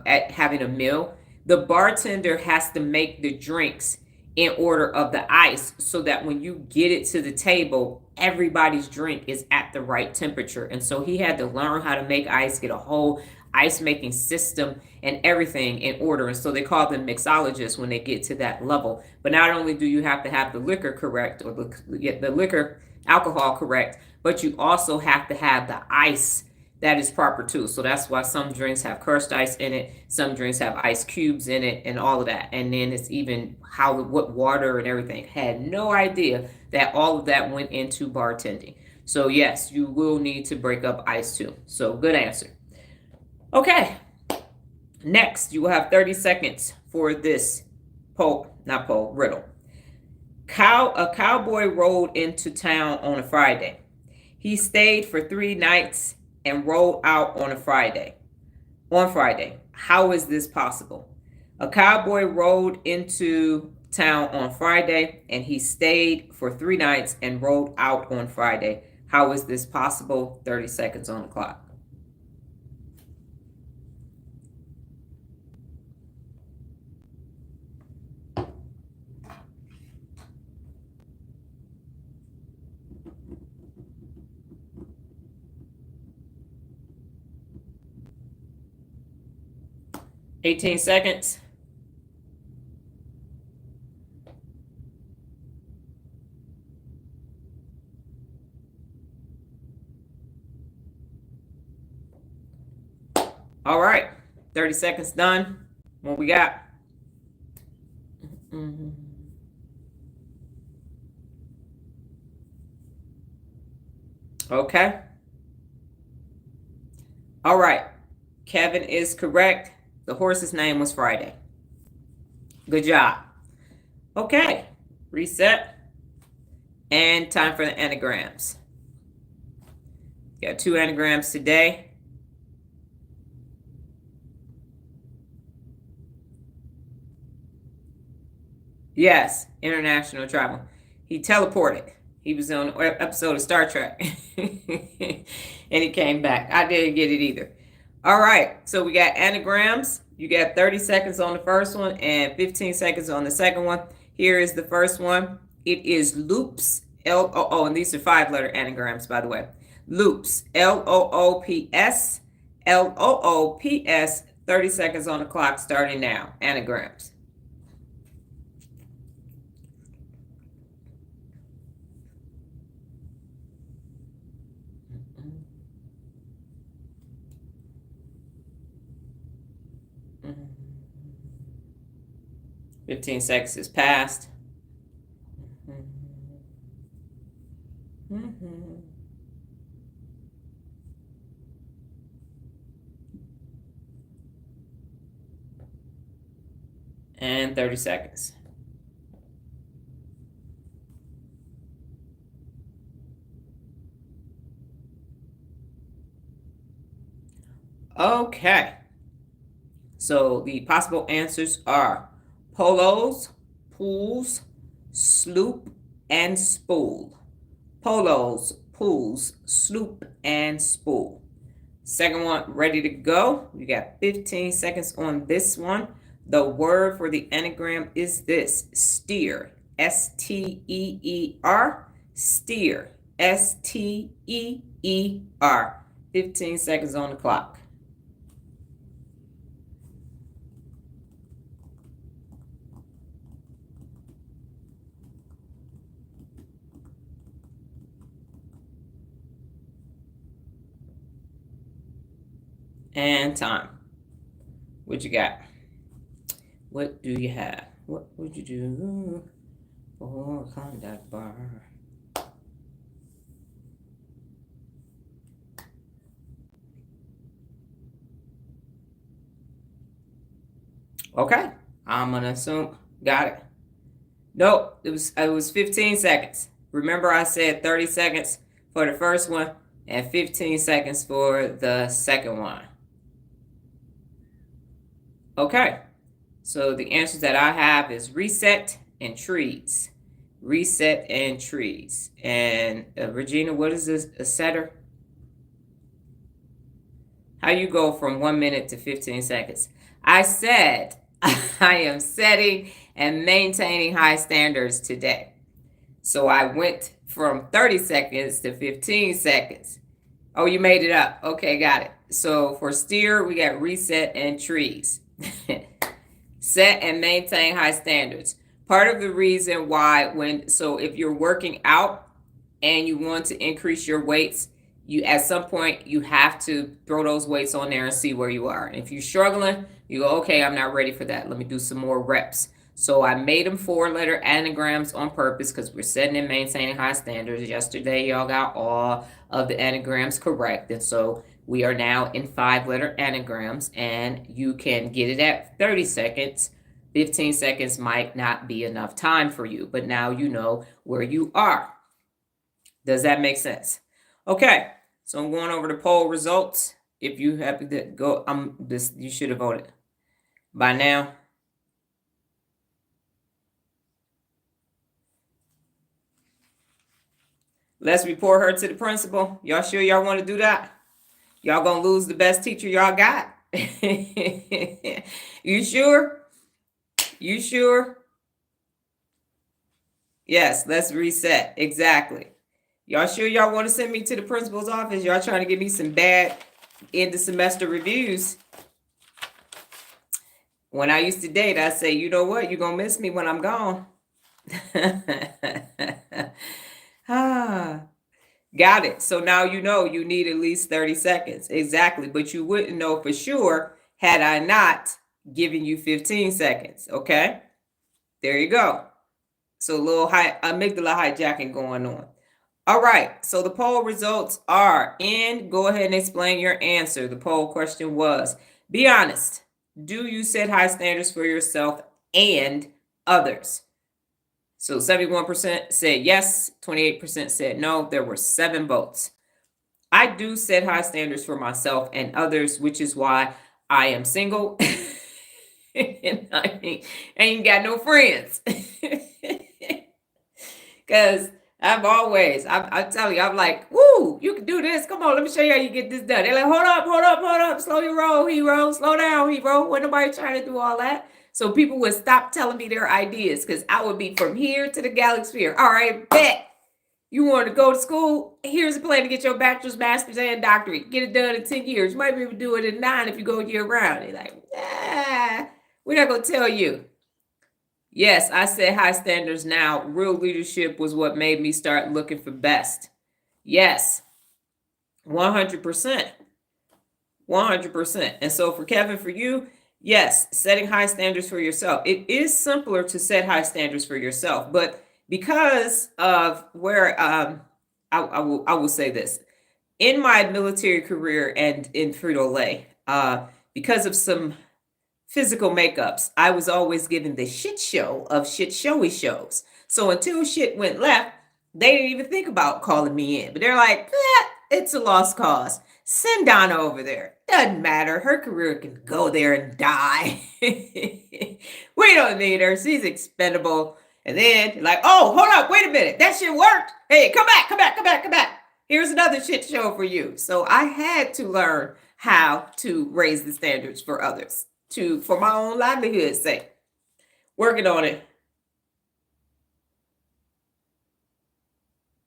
at having a meal. The bartender has to make the drinks in order of the ice so that when you get it to the table, everybody's drink is at the right temperature. And so he had to learn how to make ice, get a whole ice making system and everything in order. And so they call them mixologists when they get to that level. But not only do you have to have the liquor correct or the liquor alcohol correct, but you also have to have the ice that is proper too. So that's why some drinks have crushed ice in it, some drinks have ice cubes in it, and all of that. And then it's even what water and everything. Had no idea that all of that went into bartending. So yes, you will need to break up ice too. So good answer. Okay. Next, you will have 30 seconds for this riddle. A cowboy rode into town on a Friday. He stayed for 3 nights and rolled out on Friday. How is this possible? A cowboy rode into town on Friday and he stayed for 3 nights and rolled out on Friday. How is this possible? 30 seconds on the clock. $18 seconds. All right, 30 seconds done. What we got? Okay. All right. Kevin is correct. The horse's name was Friday. Good job. Okay, reset. And time for the anagrams. Got 2 anagrams today. Yes, international travel. He teleported. He was on an episode of Star Trek. And he came back. I didn't get it either. All right, so we got anagrams. You got 30 seconds on the first one and 15 seconds on the second one. Here is the first one. It is loops. L-O-O, and these are 5-letter anagrams, by the way. Loops. L-O-O-P-S. L-O-O-P-S. 30 seconds on the clock starting now. Anagrams. Mm-hmm. 15 seconds has passed. Mm-hmm. And 30 seconds. Okay. So the possible answers are polos, pools, sloop, and spool. Polos, pools, sloop, and spool. Second one, ready to go. You got 15 seconds on this one. The word for the anagram is this: steer. S-T-E-E-R. Steer. S-T-E-E-R. 15 seconds on the clock. And time. What you got? What do you have? What would you do for a contact bar? Okay, I'm gonna assume got it. Nope, it was 15 seconds. Remember I said 30 seconds for the first one and 15 seconds for the second one. Okay, so the answers that I have is reset and trees. Reset and trees. And Regina, what is this? A setter? How you go from 1 minute to 15 seconds? I said I am setting and maintaining high standards today. So I went from 30 seconds to 15 seconds. Oh, you made it up. Okay, got it. So for steer, we got reset and trees. Set and maintain high standards. Part of the reason why if you're working out and you want to increase your weights, you at some point you have to throw those weights on there and see where you are. And if you're struggling, you go, okay, I'm not ready for that. Let me do some more reps. So I made them 4-letter anagrams on purpose because we're setting and maintaining high standards. Yesterday, y'all got all of the anagrams correct. And so we are now in 5-letter anagrams, and you can get it at 30 seconds. 15 seconds might not be enough time for you, but now you know where you are. Does that make sense? Okay, so I'm going over the poll results. If you happen to go, you should have voted by now. Let's report her to the principal. Y'all sure y'all want to do that? Y'all gonna lose the best teacher y'all got? You sure? You sure? Yes, let's reset. Exactly. Y'all sure y'all want to send me to the principal's office? Y'all trying to give me some bad end of semester reviews. When I used to date, I say, you know what? You're gonna miss me when I'm gone. Got it. So now you know you need at least 30 seconds. Exactly. But you wouldn't know for sure had I not given you 15 seconds. Okay. There you go. So a little amygdala hijacking going on. All right. So the poll results are in. Go ahead and explain your answer. The poll question was, be honest. Do you set high standards for yourself and others. So 71% said yes, 28% said no. There were 7 votes. I do set high standards for myself and others, which is why I am single and I ain't got no friends. Because I'm telling you, I'm like, woo, you can do this. Come on, let me show you how you get this done. They're like, hold up, hold up, hold up. Slow your roll, hero. Slow down, hero. Wasn't nobody trying to do all that. So people would stop telling me their ideas because I would be from here to the galaxy. All right, bet. You want to go to school? Here's a plan to get your bachelor's, master's, and doctorate. Get it done in 10 years. You might be able to do it in 9 if you go year round. They're like, we're not going to tell you. Yes, I set high standards now. Real leadership was what made me start looking for best. Yes, 100%. 100%. And so for Kevin, for you, yes, setting high standards for yourself. It is simpler to set high standards for yourself, but because of where I will say this. In my military career and in Frito-Lay, because of some physical makeups, I was always given the shit show of shit showy shows. So until shit went left, they didn't even think about calling me in. But they're like, it's a lost cause. Send Donna over there. Doesn't matter. Her career can go there and die. We don't need her. She's expendable. And then, like, oh, hold up. Wait a minute. That shit worked. Hey, come back, come back, come back, come back. Here's another shit show for you. So I had to learn how to raise the standards for others for my own livelihood's sake. Working on it.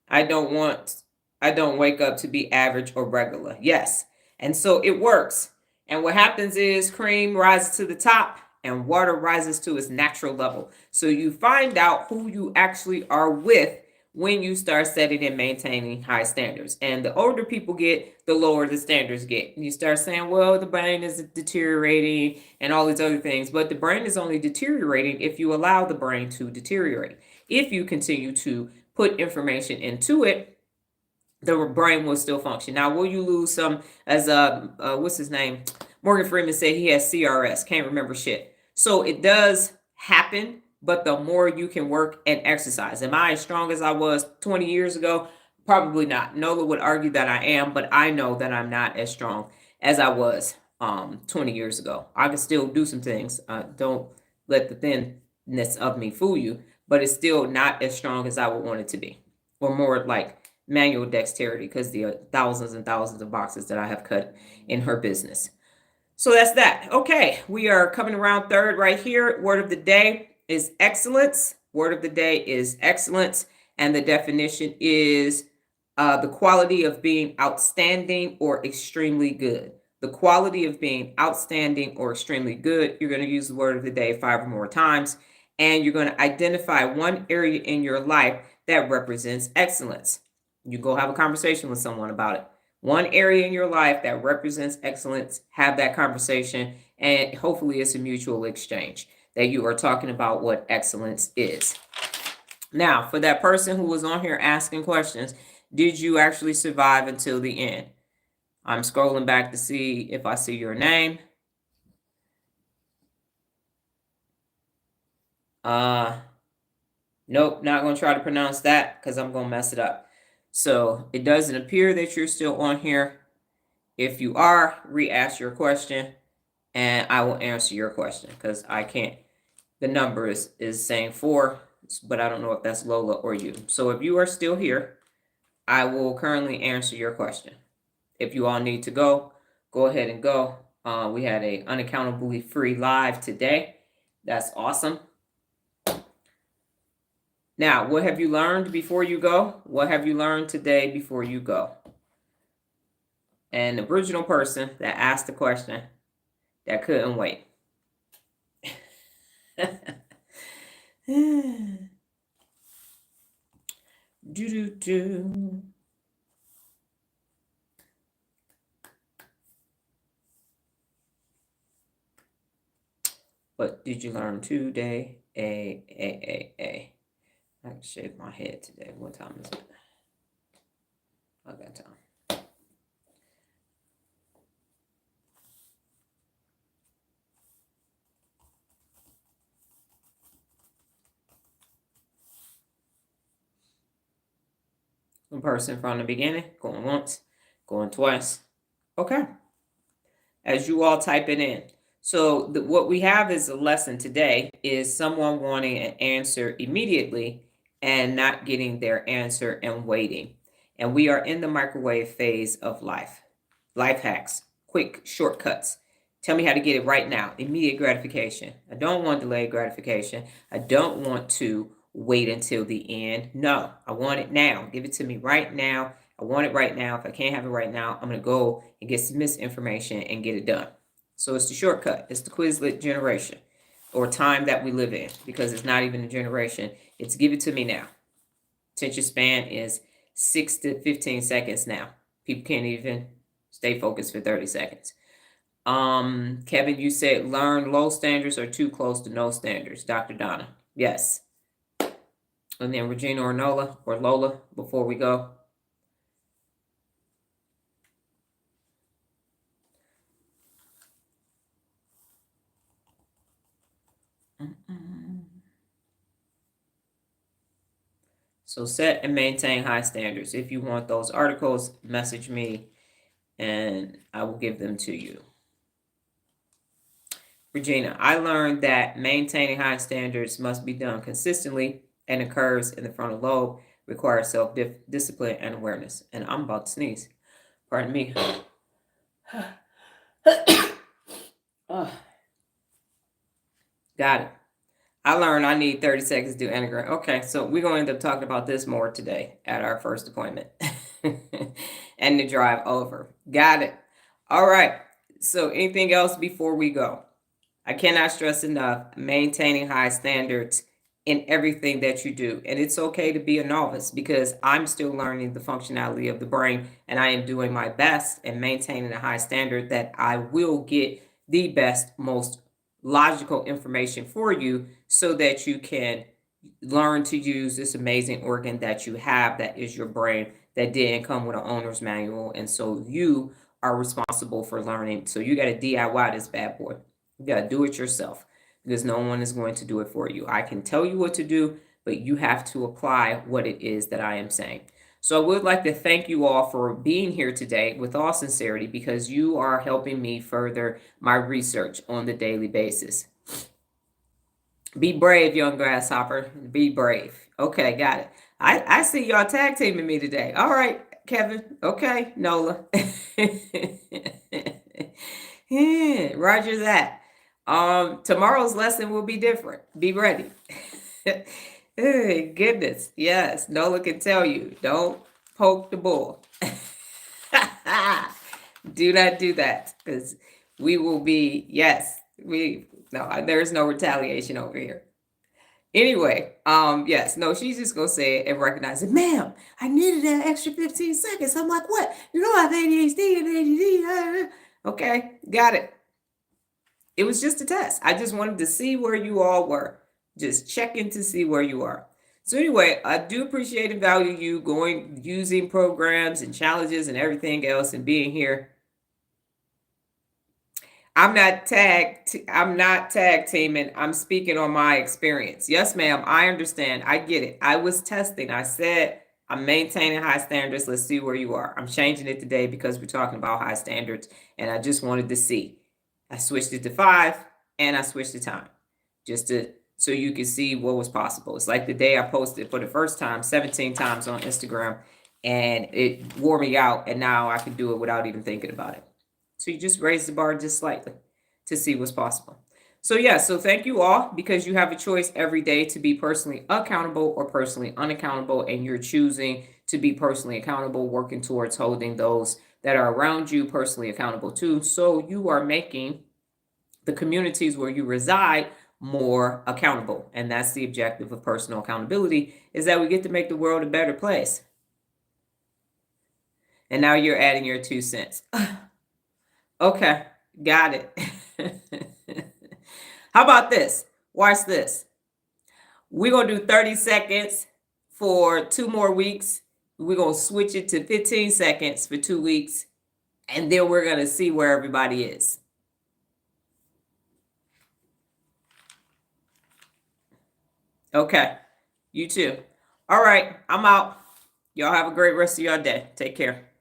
I don't wake up to be average or regular. Yes. And so it works. And what happens is cream rises to the top and water rises to its natural level. So you find out who you actually are with when you start setting and maintaining high standards. And the older people get, the lower the standards get. And you start saying, well, the brain is deteriorating and all these other things. But the brain is only deteriorating if you allow the brain to deteriorate. If you continue to put information into it, the brain will still function. Now, will you lose some, as what's his name? Morgan Freeman said he has CRS, can't remember shit. So it does happen, but the more you can work and exercise. Am I as strong as I was 20 years ago? Probably not. Nola would argue that I am, but I know that I'm not as strong as I was 20 years ago. I can still do some things. Don't let the thinness of me fool you, but it's still not as strong as I would want it to be, or more like manual dexterity, because the thousands and thousands of boxes that I have cut in her business. So that's that. Okay, we are coming around third right here. Word of the day is excellence. Word of the day is excellence. And the definition is the quality of being outstanding or extremely good. The quality of being outstanding or extremely good. You're going to use the word of the day 5 or more times. And you're going to identify one area in your life that represents excellence. You go have a conversation with someone about it. One area in your life that represents excellence, have that conversation, and hopefully it's a mutual exchange that you are talking about what excellence is. Now, for that person who was on here asking questions, did you actually survive until the end? I'm scrolling back to see if I see your name. Nope, not going to try to pronounce that because I'm going to mess it up. So it doesn't appear that you're still on here. If you are, re-ask your question and I will answer your question because I can't. The number is saying 4, but I don't know if that's Lola or you. So if you are still here, I will currently answer your question. If you all need to go ahead and go. We had a unaccountably free live today. That's awesome. Now, what have you learned before you go? What have you learned today before you go? And the original person that asked the question that couldn't wait. Do. What did you learn today? A. I can shave my head today. What time is it? I got time. A person from the beginning, going once, going twice. Okay. As you all type it in. So what we have is a lesson today is someone wanting an answer immediately and not getting their answer and waiting. And we are in the microwave phase of life. Life hacks, quick shortcuts. Tell me how to get it right now. Immediate gratification. I don't want delayed gratification. I don't want to wait until the end. No, I want it now. Give it to me right now. I want it right now. If I can't have it right now, I'm going to go and get some misinformation and get it done. So it's the shortcut. It's the Quizlet generation or time that we live in, because it's not even a generation. It's give it to me now. Attention span is 6 to 15 seconds now. People can't even stay focused for 30 seconds. Kevin, you said learn low standards or too close to no standards. Dr. Donna. Yes. And then Regina or Lola before we go. So set and maintain high standards. If you want those articles, message me and I will give them to you. Regina, I learned that maintaining high standards must be done consistently and occurs in the frontal lobe, requires self-discipline and awareness. And I'm about to sneeze. Pardon me. Oh. Got it. I learned I need 30 seconds to do anagram. Okay, so we're going to end up talking about this more today at our first appointment and the drive over. Got it. All right. So anything else before we go? I cannot stress enough maintaining high standards in everything that you do. And it's okay to be a novice, because I'm still learning the functionality of the brain, and I am doing my best and maintaining a high standard that I will get the best, most logical information for you so that you can learn to use this amazing organ that you have, that is your brain, that didn't come with an owner's manual. And so you are responsible for learning. So you got to DIY this bad boy. You got to do it yourself, because no one is going to do it for you. I can tell you what to do, but you have to apply what it is that I am saying. So I would like to thank you all for being here today with all sincerity, because you are helping me further my research on the daily basis. Be brave, young grasshopper. Be brave. Okay, got it. I see y'all tag teaming me today. All right, Kevin. Okay, Nola. Yeah, Roger that. Tomorrow's lesson will be different. Be ready. Hey, goodness. Yes, Nola can tell you. Don't poke the bull. Do not do that, because we will be, yes, there's no retaliation over here. Anyway, yes, no, she's just gonna say it and recognize it. Ma'am, I needed that extra 15 seconds. I'm like, what? You know I have ADHD and ADD. Okay, got it. It was just a test. I just wanted to see where you all were. Just checking to see where you are. So anyway, I do appreciate and value you using programs and challenges and everything else and being here. I'm not tag teaming. I'm speaking on my experience. Yes, ma'am. I understand. I get it. I was testing. I said I'm maintaining high standards. Let's see where you are. I'm changing it today because we're talking about high standards, and I just wanted to see. I switched it to 5 and I switched the time just so you can see what was possible. It's like the day I posted for the first time 17 times on Instagram, and it wore me out, and now I can do it without even thinking about it. So you just raise the bar just slightly to see what's possible. So yeah, so thank you all, because you have a choice every day to be personally accountable or personally unaccountable, and you're choosing to be personally accountable, working towards holding those that are around you personally accountable too. So you are making the communities where you reside more accountable. And that's the objective of personal accountability, is that we get to make the world a better place. And now you're adding your 2 cents. Okay, got it. How about this? Watch this. We're going to do 30 seconds for 2 more weeks. We're going to switch it to 15 seconds for 2 weeks. And then we're going to see where everybody is. Okay, you too. All right, I'm out. Y'all have a great rest of your day. Take care.